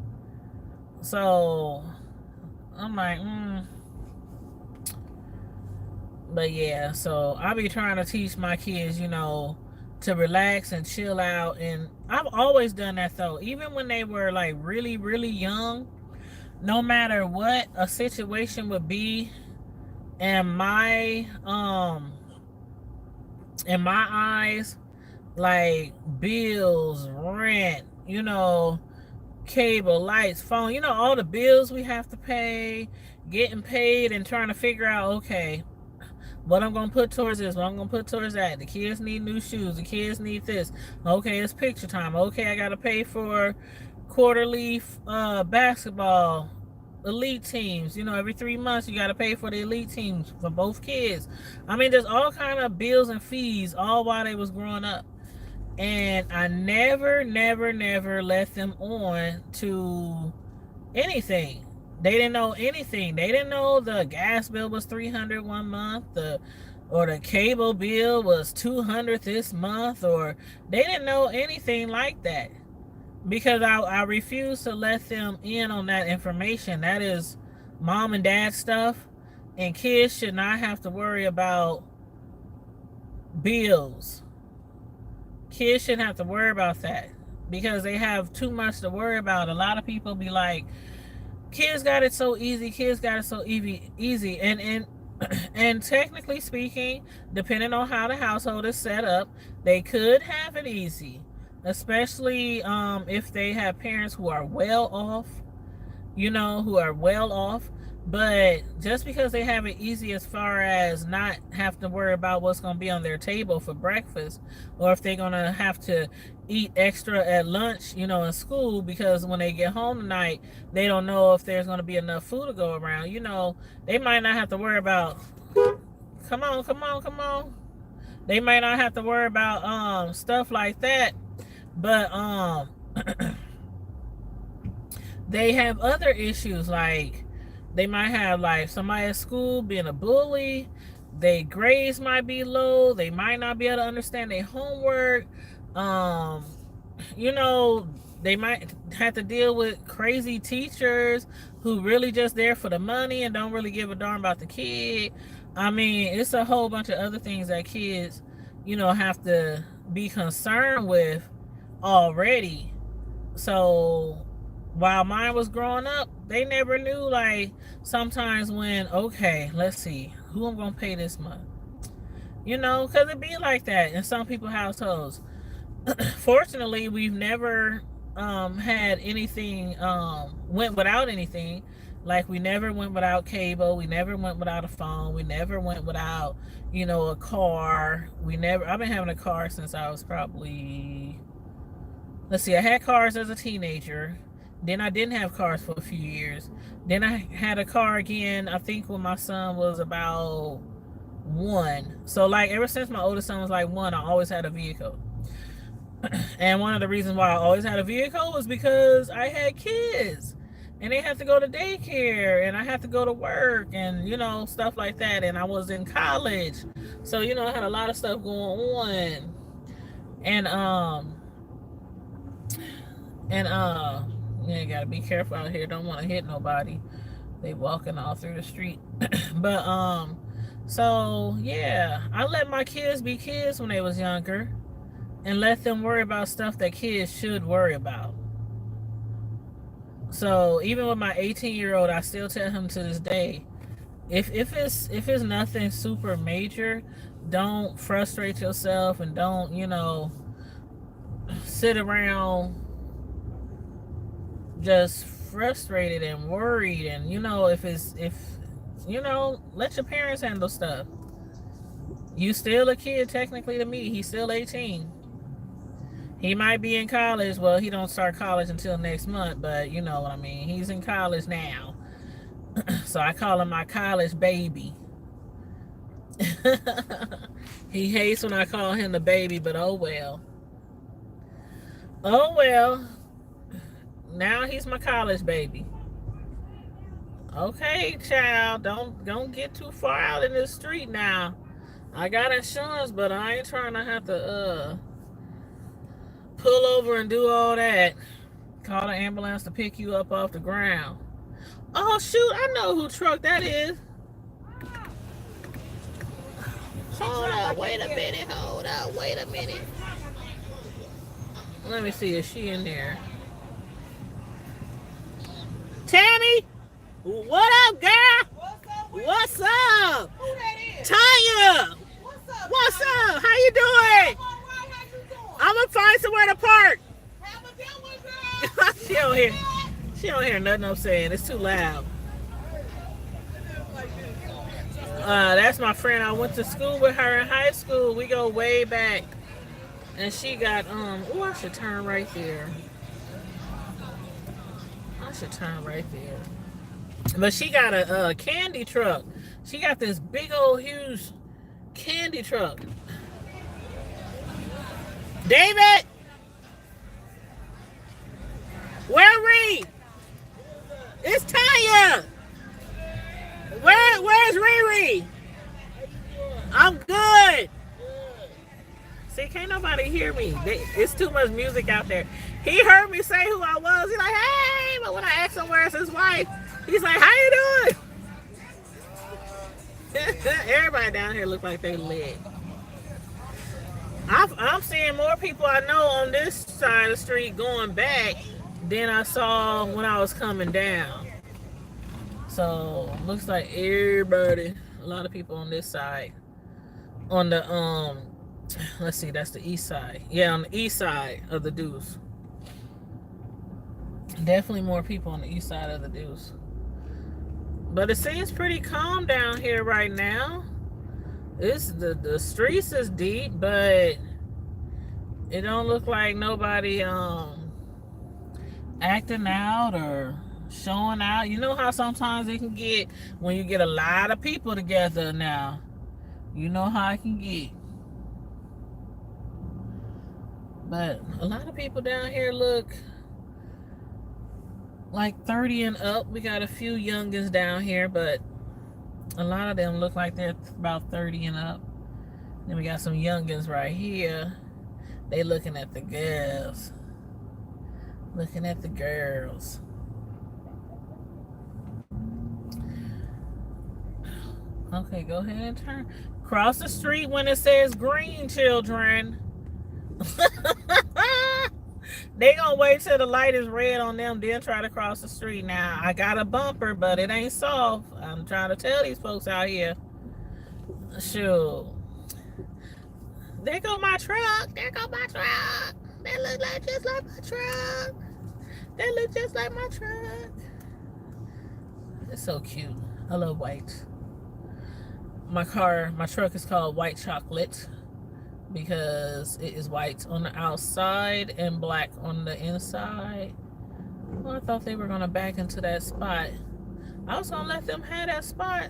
So I'm like, But yeah, so I be trying to teach my kids, to relax and chill out. And I've always done that though. Even when they were like really, really young, no matter what a situation would be, and my in my eyes, like bills, rent, cable, lights, phone, all the bills we have to pay, getting paid and trying to figure out, okay, what I'm going to put towards this, what I'm going to put towards that. The kids need new shoes. The kids need this. Okay, it's picture time. Okay, I got to pay for quarterly basketball elite teams. Every 3 months you got to pay for the elite teams for both kids. I mean, there's all kind of bills and fees all while they was growing up. And I never let them on to anything. They didn't know anything. They didn't know the gas bill was $300 one month, or the cable bill was $200 this month, or they didn't know anything like that. Because I refuse to let them in on that information. That is mom and dad stuff. And kids should not have to worry about bills. Kids shouldn't have to worry about that. Because they have too much to worry about. A lot of people be like, kids got it so easy. Kids got it so easy. And And technically speaking, depending on how the household is set up, they could have it easy, especially if they have parents who are well off, who are well off. But just because they have it easy as far as not have to worry about what's going to be on their table for breakfast, or if they're going to have to eat extra at lunch, in school, because when they get home tonight, they don't know if there's going to be enough food to go around. They might not have to worry about, come on, come on, come on. They might not have to worry about stuff like that. But they have other issues, like they might have like somebody at school being a bully. Their grades might be low. They might not be able to understand their homework. You know, they might have to deal with crazy teachers who really just there for the money and don't really give a darn about the kid. I mean, it's a whole bunch of other things that kids, have to be concerned with already. So while mine was growing up, they never knew, like, sometimes when, okay, let's see, who I'm going to pay this month. Because it be like that in some people's households. Fortunately, we've never had anything, went without anything. Like, we never went without cable. We never went without a phone. We never went without, a car. I've been having a car since I was probably, let's see, I had cars as a teenager. Then I didn't have cars for a few years. Then I had a car again, I think when my son was about 1. So, like, ever since my oldest son was like 1, I always had a vehicle. And one of the reasons why I always had a vehicle was because I had kids. And they had to go to daycare. And I had to go to work. And, stuff like that. And I was in college. So, I had a lot of stuff going on. You gotta be careful out here. Don't want to hit nobody. They walking all through the street. But so yeah, I let my kids be kids when they was younger, and let them worry about stuff that kids should worry about. So even with my 18-year-old, I still tell him to this day, if it's nothing super major, don't frustrate yourself, and don't sit around just frustrated and worried. And let your parents handle stuff. You still a kid technically to me. He's still 18. He might be in college. Well, he don't start college until next month, but you know what I mean. He's in college now. So I call him my college baby. He hates when I call him the baby, but oh well. Oh well. Now he's my college baby. Okay, child, don't get too far out in the street now. I got insurance, but I ain't trying to have to pull over and do all that. Call the ambulance to pick you up off the ground. Oh shoot, I know who truck that is. Hold up, wait a minute, hold up, wait a minute. Let me see, is she in there? Tammy, what up, girl? What's up? Who that is? Tanya. What's up? How you doing? I'm gonna find somewhere to park. Have a good one, girl. She don't hear nothing I'm saying. It's too loud. That's my friend. I went to school with her in high school. We go way back. And she got oh, I should turn right there. I should turn right there. But she got a candy truck. She got this big old huge candy truck. David! Where Ree? It's Tanya! Where's Riri? I'm good. See, can't nobody hear me. It's too much music out there. He heard me say who I was. He's like, hey, but when I asked him where's his wife, he's like, how you doing? Everybody down here look like they lit. I'm seeing more people I know on this side of the street going back than I saw when I was coming down. So looks like everybody A lot of people on this side. On the let's see, that's the east side. Yeah, on the east side of the Deuce. Definitely more people on the east side of the Deuce. But it seems pretty calm down here right now. It's the streets is deep, but it don't look like nobody acting out or showing out. You know how sometimes it can get when you get a lot of people together now. You know how it can get. But a lot of people down here look like 30 and up. We got a few youngins down here, but a lot of them look like they're about 30 and up. Then we got some youngins right here. They looking at the girls. Looking at the girls. Okay, go ahead and turn. Cross the street when it says green, children. They gonna wait till the light is red on them, then try to cross the street. Now, I got a bumper, but it ain't soft. I'm trying to tell these folks out here. Sure. There go my truck. There go my truck. That look like just like my truck. That look just like my truck. It's so cute. I love white. My truck is called White Chocolate because it is white on the outside and black on the inside. Well, I thought they were gonna back into that spot. I was gonna let them have that spot.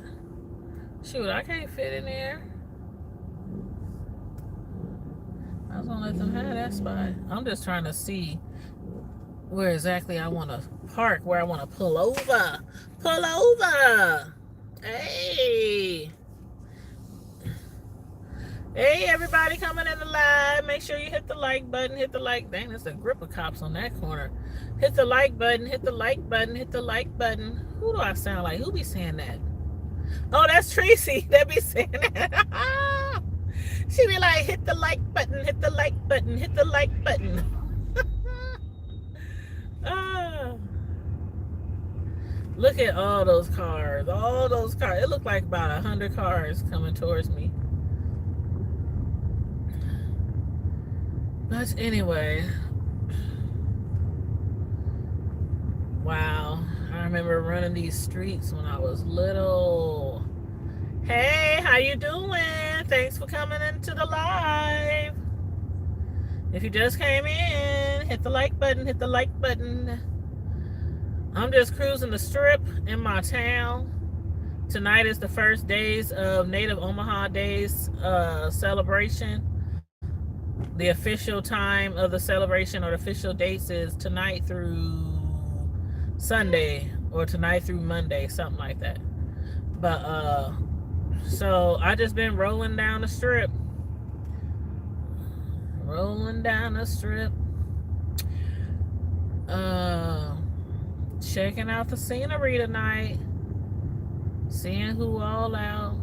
Shoot, I can't fit in there. I was gonna let them have that spot. I'm just trying to see where exactly I want to park, where I want to pull over. Pull over. Hey. Hey, everybody coming in the live. Make sure you hit the like button. Hit the like. Dang, there's a grip of cops on that corner. Hit the like button. Hit the like button. Hit the like button. Who do I sound like? Who be saying that? Oh, that's Tracy. That be saying that. She be like, hit the like button. Hit the like button. Hit the like button. Look at all those cars. All those cars. It looked like about 100 cars coming towards me. But anyway, wow, I remember running these streets when I was little. Hey, how you doing? Thanks for coming into the live. If you just came in, hit the like button, hit the like button. I'm just cruising the strip in my town. Tonight is the first days of Native Omaha Days celebration. The official time of the celebration or the official dates is tonight through Sunday or tonight through Monday, something like that. But so I just been rolling down the strip. Rolling down the strip. Checking out the scenery tonight. Seeing who all out.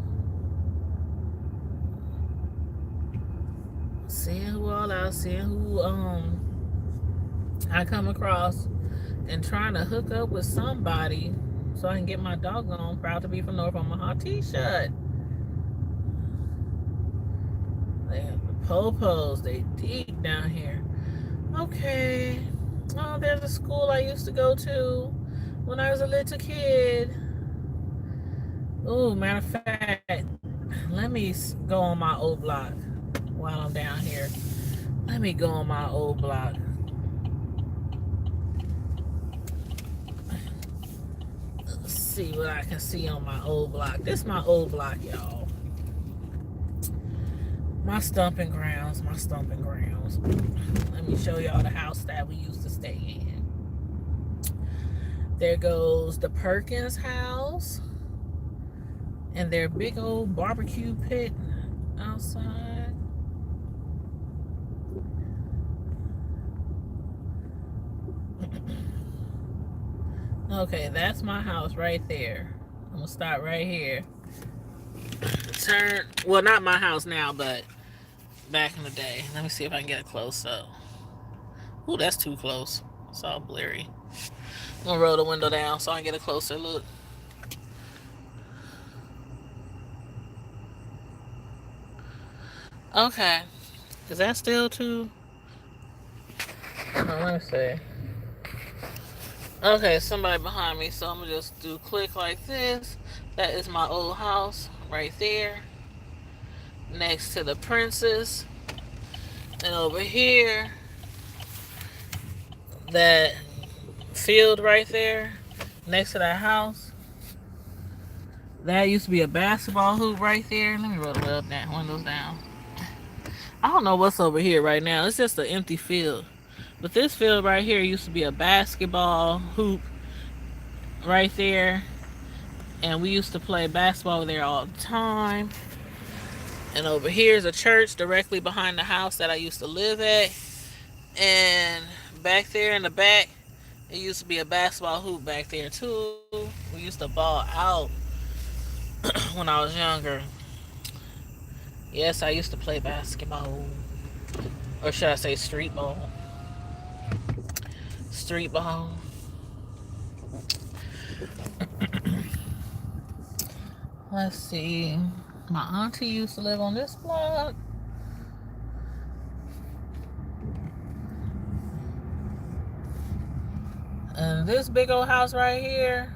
Seeing who all out, seeing who I come across, and trying to hook up with somebody so I can get my doggone Proud to Be from North Omaha t-shirt. They have the popos, they deep down here. Okay. Oh, there's a school I used to go to when I was a little kid. Oh, matter of fact, let me go on my old block. While I'm down here, let me go on my old block. Let's see what I can see on my old block. This is my old block, y'all. My stomping grounds, my stomping grounds. Let me show y'all the house that we used to stay in. There goes the Perkins house and their big old barbecue pit outside. Okay, that's my house right there. I'm gonna start right here. Turn, well, not my house now, but back in the day. Let me see if I can get it close up. Ooh, that's too close. It's all blurry. I'm gonna roll the window down so I can get a closer look. Okay. Is that still too? Let me see. Okay, somebody behind me, so I'm gonna just do click like this. That is my old house right there, next to the princess. And over here, that field right there, next to that house, that used to be a basketball hoop right there. Let me roll the windows down. I don't know what's over here right now. It's just an empty field. But this field right here used to be a basketball hoop right there. And we used to play basketball there all the time. And over here is a church directly behind the house that I used to live at. And back there in the back, it used to be a basketball hoop back there too. We used to ball out when I was younger. Yes, I used to play basketball. Or should I say street ball? Street ball. Let's see. My auntie used to live on this block. And this big old house right here,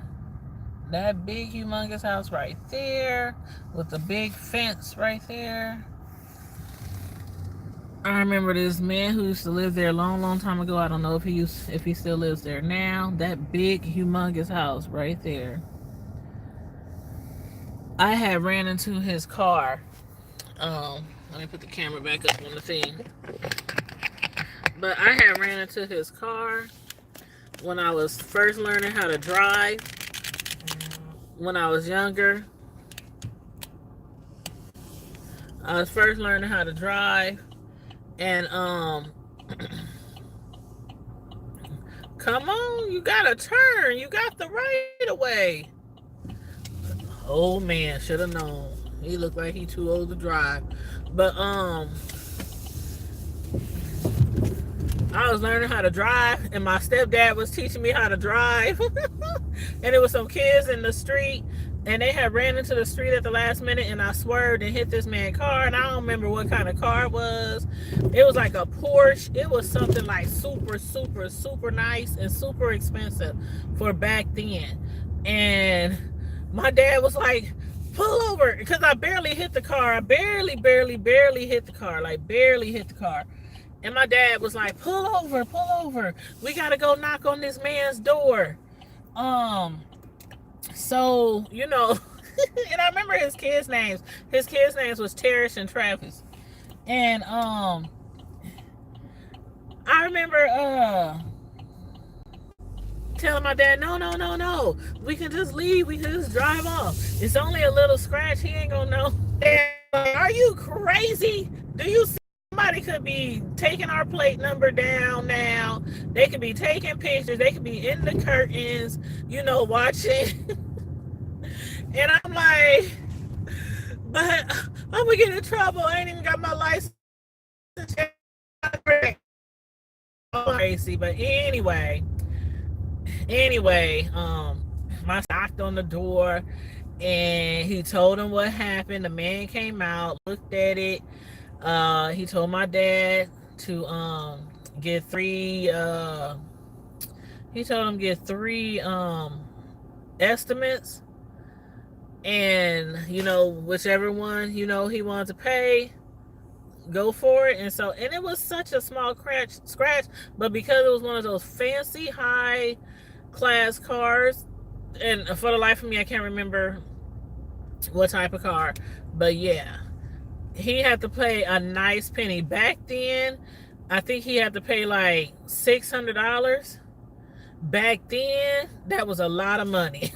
that big humongous house right there, with the big fence right there. I remember this man who used to live there a long, long time ago. I don't know if he still lives there now. That big humongous house right there. I had ran into his car. Let me put the camera back up on the thing. But I had ran into his car when I was first learning how to drive. When I was younger, I was first learning how to drive, and come on, you gotta turn. You got the right of way. Oh man, should have known. He looked like he too old to drive. But I was learning how to drive, and my stepdad was teaching me how to drive. And there was some kids in the street, and they had ran into the street at the last minute, and I swerved and hit this man's car, and I don't remember what kind of car it was. It was like a Porsche. It was something like super, super, super nice and super expensive for back then. And my dad was like, pull over, because I barely hit the car. I barely hit the car, like barely hit the car. And my dad was like, pull over. We got to go knock on this man's door. So, and I remember his kids' names. His kids' names was Terrence and Travis. And, I remember, telling my dad, no. We can just leave. We can just drive off. It's only a little scratch. He ain't gonna know. Are you crazy? Do you see? Somebody could be taking our plate number down now. They could be taking pictures. They could be in the curtains, watching. And I'm like, but I'm gonna get in trouble. I ain't even got my license. Crazy, but anyway, my knocked on the door, and he told him what happened. The man came out, looked at it. He told my dad to get three. He told him to get three estimates, and whichever one he wanted to pay, go for it. And it was such a small scratch, but because it was one of those fancy high class cars, and for the life of me I can't remember what type of car, but yeah, he had to pay a nice penny. Back then, I think he had to pay like $600. Back then, that was a lot of money.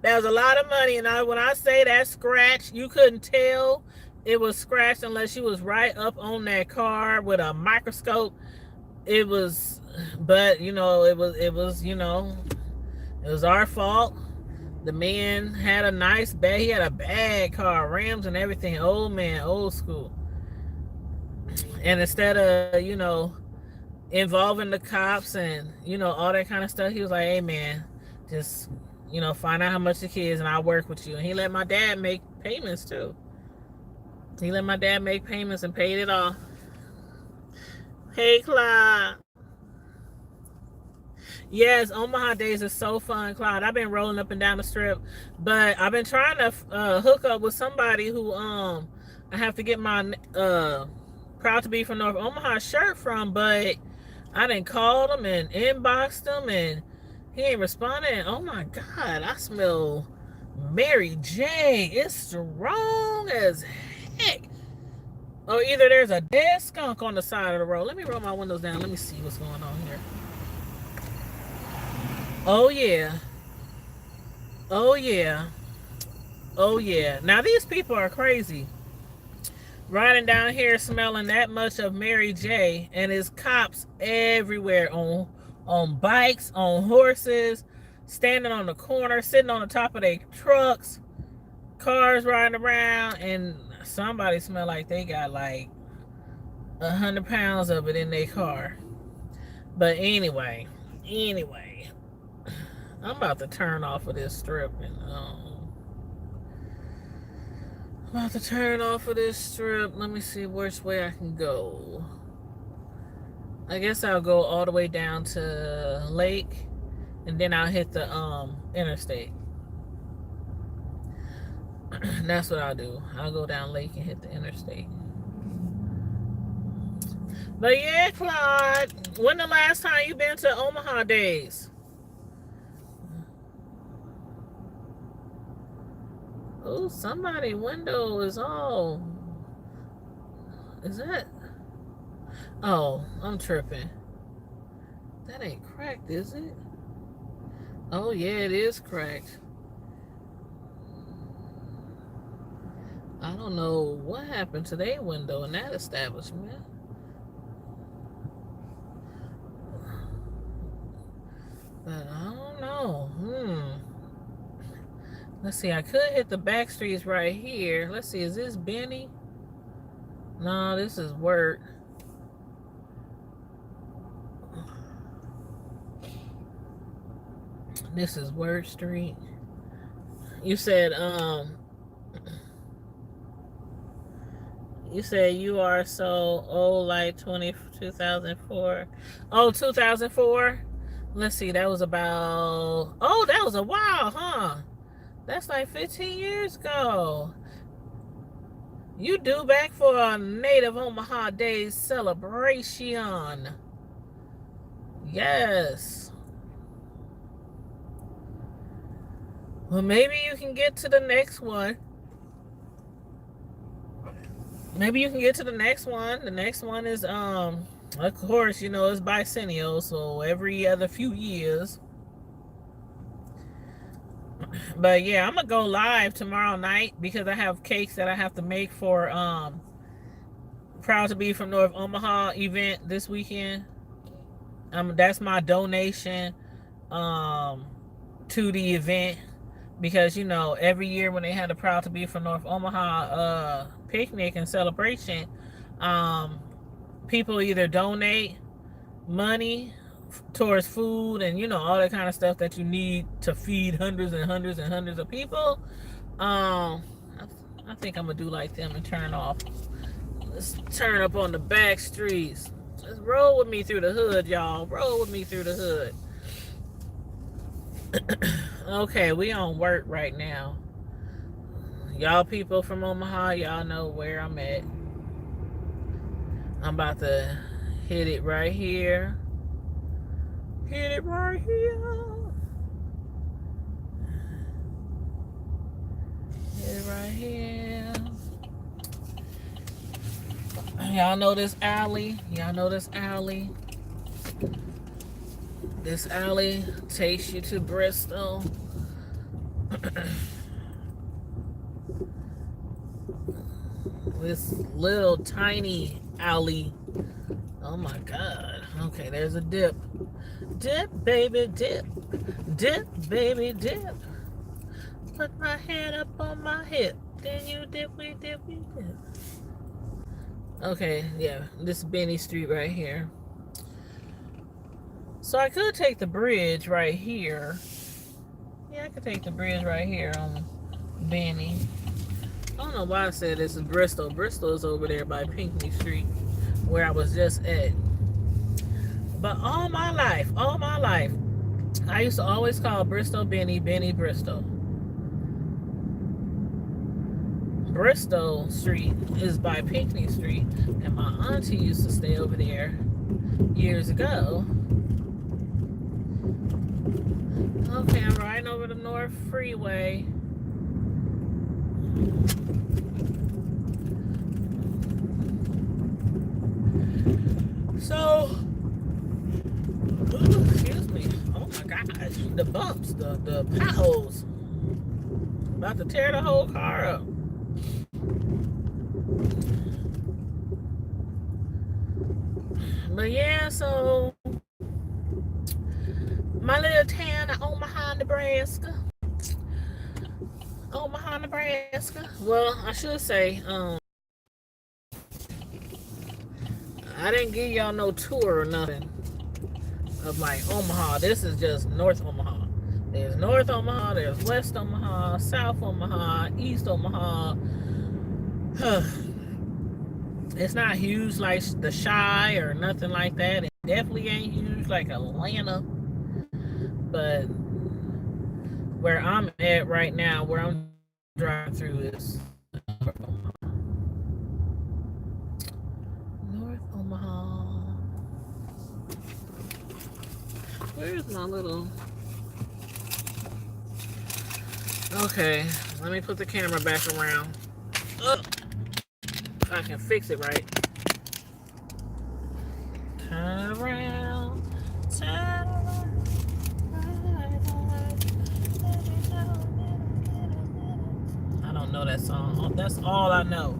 That was a lot of money. And when I say that scratch, you couldn't tell it was scratched unless you was right up on that car with a microscope. It was our fault. The man had a nice bag. He had a bad car, rims and everything. Old man, old school. And instead of, involving the cops and, all that kind of stuff, he was like, hey, man, just, find out how much the kids and I'll work with you. And he let my dad make payments, too. He let my dad make payments and paid it off. Hey, Clyde. Yes, Omaha days is so fun, Clyde. I've been rolling up and down the strip, but I've been trying to hook up with somebody who I have to get my Proud to Be from North Omaha shirt from, but I didn't call him and inboxed him and he ain't responding. Oh my God, I smell Mary J. It's strong as heck. Or either there's a dead skunk on the side of the road. Let me roll my windows down. Let me see what's going on here. Oh yeah. Oh yeah. Oh yeah. Now these people are crazy. Riding down here smelling that much of Mary J. and there's cops everywhere on bikes, on horses, standing on the corner, sitting on the top of their trucks, cars riding around, and somebody smell like they got like 100 pounds of it in their car. But anyway, I'm about to turn off of this strip and about to turn off of this strip. Let me see which way I can go. I guess I'll go all the way down to Lake and then I'll hit the interstate. That's what I'll do. I'll go down Lake and hit the interstate. But yeah, Claude, when the last time you been to Omaha days? Oh, somebody window is all. Is that? Oh, I'm tripping. That ain't cracked, is it? Oh yeah, it is cracked. I don't know what happened to their window in that establishment. But I don't know. Let's see, I could hit the back streets right here. Let's see, is this Benny? No, this is Wirt. This is Wirt Street. You said you are so old, like 2004. Oh, 2004? Let's see, that was about, oh, that was a while, huh? That's like 15 years ago. You due back for a Native Omaha Days celebration. Yes. Well, maybe you can get to the next one. Maybe you can get to the next one. The next one is, of course, you know, it's bicentennial, so every other few years. But yeah, I'm gonna go live tomorrow night because I have cakes that I have to make for Proud to Be from North Omaha event this weekend. That's my donation to the event, because you know every year when they had the Proud to Be from North Omaha picnic and celebration, people either donate money towards food and you know all that kind of stuff that you need to feed hundreds and hundreds and hundreds of people. I think I'm gonna do like them and turn off. Let's turn up on the back streets. Let's roll with me through the hood, y'all. Roll with me through the hood. Okay, we on Wirt right now. Y'all people from Omaha, y'all know where I'm at. I'm about to hit it right here. Hit it right here. Hit it right here. Y'all know this alley. Y'all know this alley. This alley takes you to Bristol. This little tiny alley. Oh my God. Okay, there's a dip. Dip, baby, dip. Dip, baby, dip. Put my hand up on my hip. Then you dip, we dip, we dip. Okay, yeah, this is Benny Street right here. So I could take the bridge right here. Yeah, I could take the bridge right here on Benny. I don't know why I said this is Bristol. Bristol is over there by Pinckney Street, where I was just at. But all my life, I used to always call Bristol Benny, Benny Bristol. Bristol Street is by Pinckney Street, and my auntie used to stay over there years ago. Okay, I'm riding over the North Freeway. So, excuse me. Oh my gosh, the bumps, the potholes, about to tear the whole car up. But yeah, so my little town of Omaha, Nebraska. Omaha, Nebraska. Well, I should say, I didn't give y'all no tour or nothing of like Omaha. This is just North Omaha. There's North Omaha, there's West Omaha, South Omaha, East Omaha. It's not huge like the Chi or nothing like that. It definitely ain't huge like Atlanta. But where I'm at right now, where I'm driving through is North Omaha. Where's my little... Okay, let me put the camera back around. If I can fix it right. Turn around, turn around. I don't know that song. That's all I know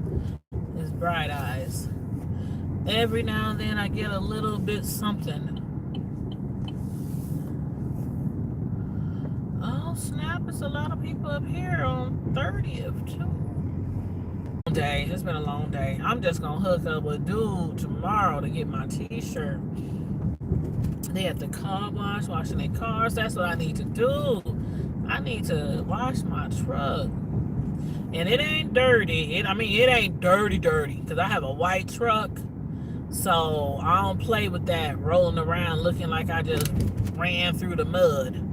is Bright Eyes. Every now and then I get a little bit something. Oh snap, it's a lot of people up here on 30th too. Day. It's been a long day. I'm just gonna hook up with dude tomorrow to get my t-shirt. They at the car wash, washing their cars. That's what I need to do. I need to wash my truck. And it ain't dirty. It ain't dirty because I have a white truck. So I don't play with that rolling around looking like I just ran through the mud.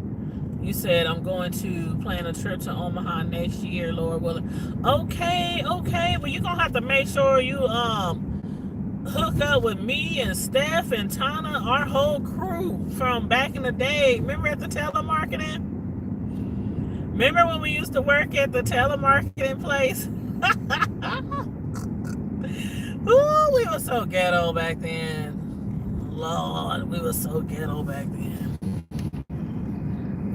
You said I'm going to plan a trip to Omaha next year, Lord willing. Okay. Well, you're going to have to make sure you hook up with me and Steph and Tana, our whole crew from back in the day. Remember at the telemarketing? Remember when we used to work at the telemarketing place? Ooh, we were so ghetto back then. Lord, we were so ghetto back then.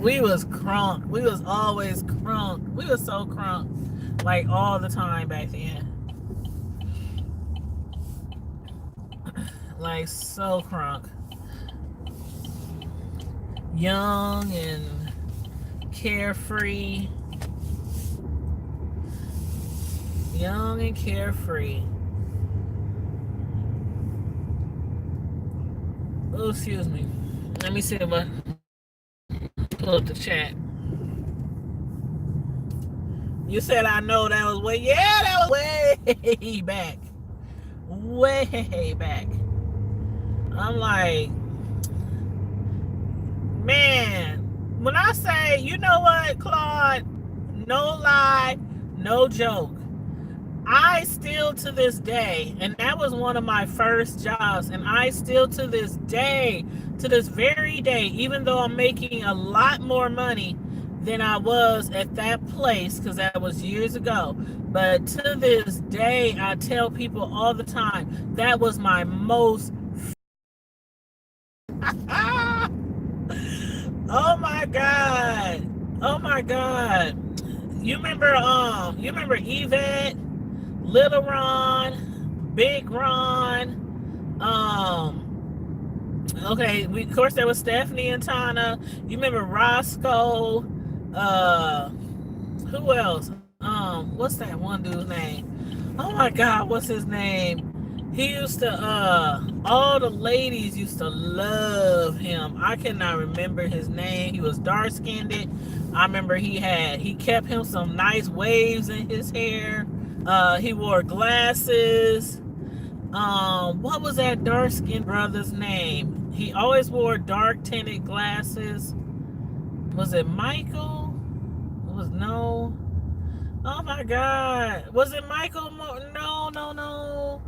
We was crunk. We was always crunk. We was so crunk. Like all the time back then. Like so crunk. Young and carefree. Young and carefree. Oh, excuse me. Let me see what... Pull up the chat. You said I know that was way... Yeah, that was way back. Way back. I'm like... Man, when I say, you know what, Claude? No lie, no joke. I still to this day, and that was one of my first jobs, and I still to this day, to this very day, even though I'm making a lot more money than I was at that place, because that was years ago, but to this day, I tell people all the time, that was my most... Oh my God. Oh my God. You remember Yvette? Little Ron, Big Ron, okay, of course there was Stephanie and Tana. You remember Roscoe? Who else? What's that one dude's name? Oh my God, what's his name? He used to, all the ladies used to love him. I cannot remember his name. He was dark-skinned. I remember he kept him some nice waves in his hair. He wore glasses. What was that dark skinned brother's name? He always wore dark tinted glasses. Was it Michael? It was no. Oh my God. Was it Michael? No, no, no.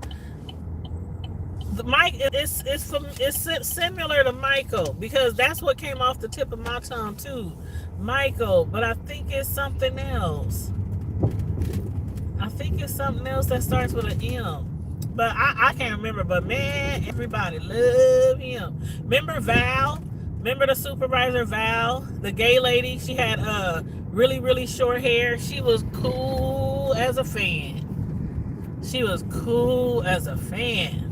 The Mike, it's similar to Michael because that's what came off the tip of my tongue too, Michael. But I think it's something else. I think it's something else that starts with an M. But I can't remember. But man, everybody love him. Remember Val? Remember the supervisor Val, the gay lady? She had really really short hair. She was cool as a fan. She was cool as a fan.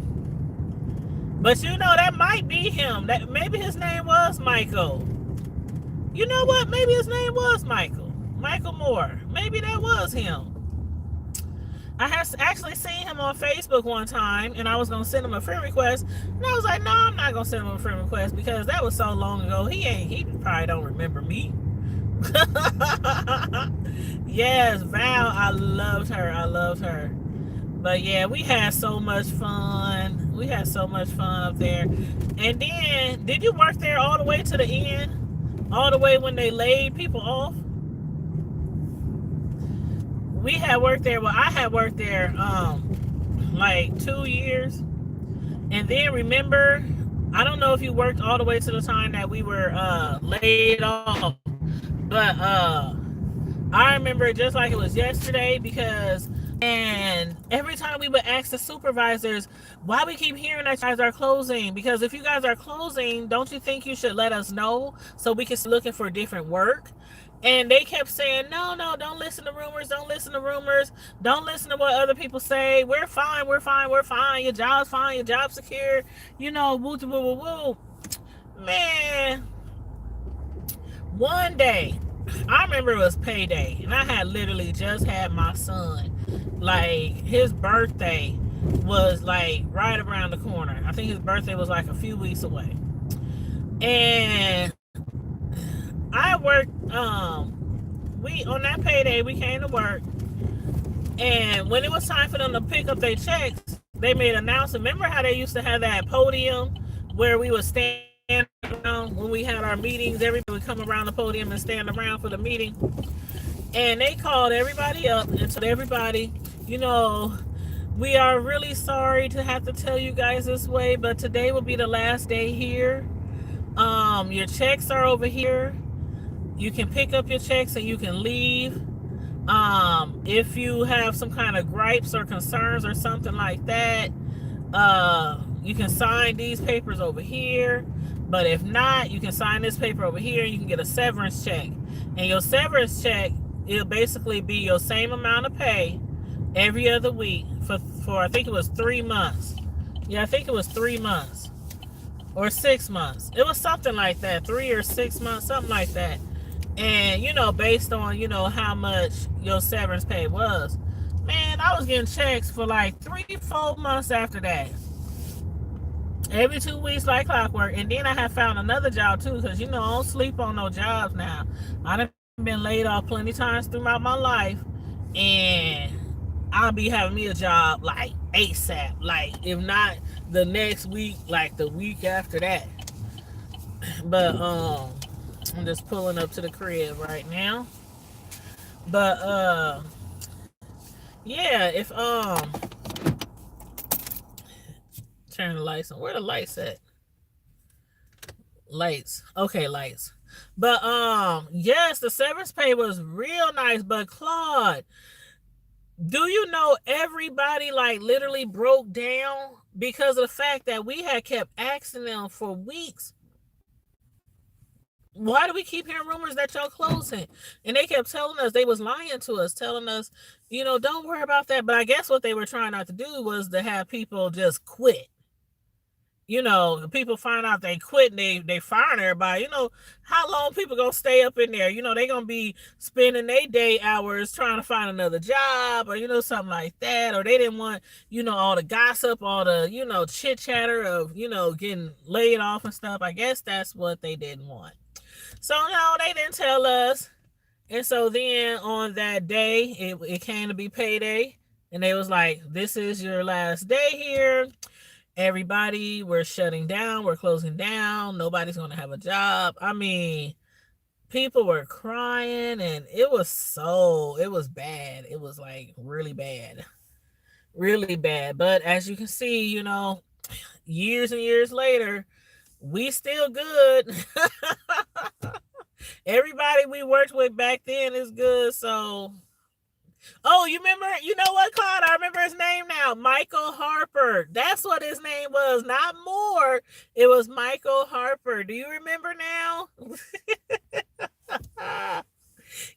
But you know that might be him. That maybe his name was Michael. You know what? Maybe his name was Michael. Michael Moore. Maybe that was him. I have actually seen him on Facebook one time, and I was gonna send him a friend request, and I was like, no, I'm not gonna send him a friend request because that was so long ago. He probably don't remember me. Yes, Val, I loved her. I loved her. But yeah, we had so much fun. We had so much fun up there. And then, did you work there all the way to the end? All the way when they laid people off? We had worked there. Well, I had worked there like 2 years. And then remember, I don't know if you worked all the way to the time that we were laid off. But I remember it just like it was yesterday because and every time we would ask the supervisors, why we keep hearing that you guys are closing? Because if you guys are closing, don't you think you should let us know so we can start looking for different work? And they kept saying, no, no, don't listen to rumors. Don't listen to rumors. Don't listen to what other people say. We're fine. We're fine. We're fine. Your job's fine. Your job's secure. You know, woo, woo, woo, woo. Man, one day, I remember it was payday, and I had literally just had my son. Like, his birthday was like right around the corner. I think his birthday was like a few weeks away. And I worked, we, on that payday, we came to work. And when it was time for them to pick up their checks, they made an announcement. Remember how they used to have that podium where we would stand around when we had our meetings? Everybody would come around the podium and stand around for the meeting. And they called everybody up and told everybody, you know, we are really sorry to have to tell you guys this way, but today will be the last day here. Your checks are over here. You can pick up your checks and you can leave. If you have some kind of gripes or concerns or something like that, you can sign these papers over here. But if not, you can sign this paper over here and you can get a severance check. And your severance check, it'll basically be your same amount of pay every other week for I think it was 3 months. Yeah, I think it was 3 months or 6 months. It was something like that, 3 or 6 months, something like that. And, you know, based on, you know, how much your severance pay was. Man, I was getting checks for like 3-4 months after that. Every 2 weeks like clockwork. And then I had found another job too, because, you know, I don't sleep on no jobs now. I've been laid off plenty times throughout my life. And I'll be having me a job like ASAP. Like, if not the next week, like the week after that. But, I'm just pulling up to the crib right now. But yeah, if turn the lights on. Where the lights at? Lights. Okay, lights. But yes, the severance pay was real nice. But Claude, do you know everybody like literally broke down because of the fact that we had kept asking them for weeks, why do we keep hearing rumors that y'all closing? And they kept telling us, they was lying to us, telling us, you know, don't worry about that. But I guess what they were trying not to do was to have people just quit. You know, people find out they quit and they firing everybody. You know, how long people gonna stay up in there? You know, they gonna be spending their day hours trying to find another job or, you know, something like that. Or they didn't want, you know, all the gossip, all the, you know, chit chatter of, you know, getting laid off and stuff. I guess that's what they didn't want. So no, they didn't tell us. And so then on that day, it came to be payday. And they was like, this is your last day here. Everybody, we're shutting down. We're closing down. Nobody's going to have a job. I mean, people were crying and it was bad. It was like really bad. Really bad. But as you can see, years and years later, we still good. Everybody we worked with back then is good. So, oh, you remember? You know what, Claude? I remember his name now. Michael Harper. That's what his name was. Not Moore. It was Michael Harper. Do you remember now?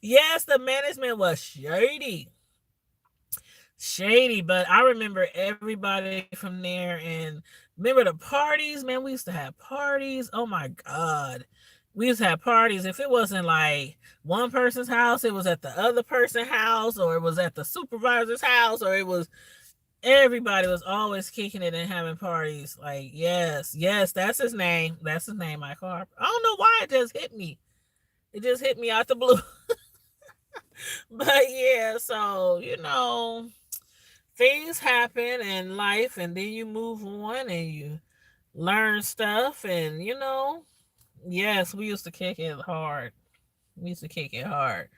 Yes, the management was shady, but I remember everybody from there. And remember the parties, man. We used to have parties. Oh my God, we used to have parties. If it wasn't like one person's house, it was at the other person's house, or it was at the supervisor's house, or it was everybody was always kicking it and having parties. Like, yes, that's his name. That's his name, Michael Harper. I don't know why it just hit me. It just hit me out the blue. But yeah, so things happen in life, and then you move on and you learn stuff. And yes, we used to kick it hard. We used to kick it hard.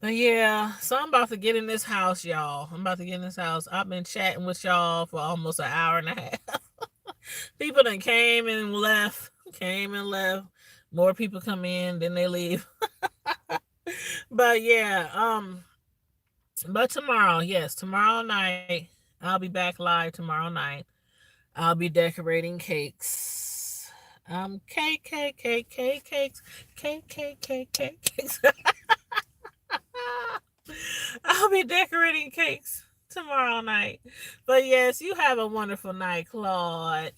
But yeah, so I'm about to get in this house, y'all. I'm about to get in this house. I've been chatting with y'all for almost an hour and a half. People done came and left, came and left. More people come in, then they leave. But yeah, but tomorrow, yes, tomorrow night, I'll be back live tomorrow night. I'll be decorating cakes. Cakes, cakes. I'll be decorating cakes tomorrow night. But yes, you have a wonderful night, Claude.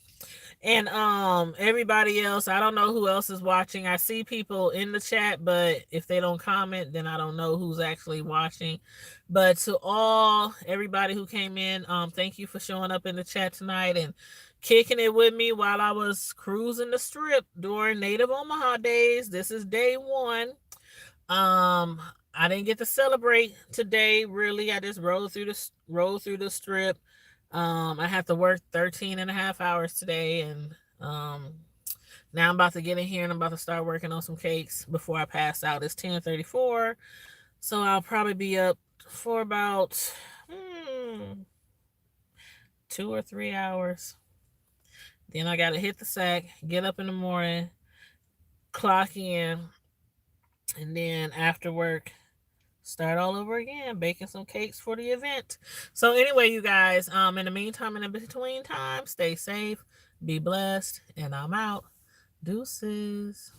And everybody else, I don't know who else is watching. I see people in the chat, but if they don't comment, then I don't know who's actually watching. But to everybody who came in, thank you for showing up in the chat tonight and kicking it with me while I was cruising the strip during Native Omaha days. This is day 1. I didn't get to celebrate today, really. I just rolled through the strip. I have to work 13 and a half hours today, and now I'm about to get in here and I'm about to start working on some cakes before I pass out. It's 10:34, so I'll probably be up for about 2 or 3 hours. Then I gotta hit the sack, get up in the morning, clock in, and then after work, start all over again, baking some cakes for the event. So anyway, you guys, in the meantime, in between time, stay safe, be blessed, and I'm out. Deuces.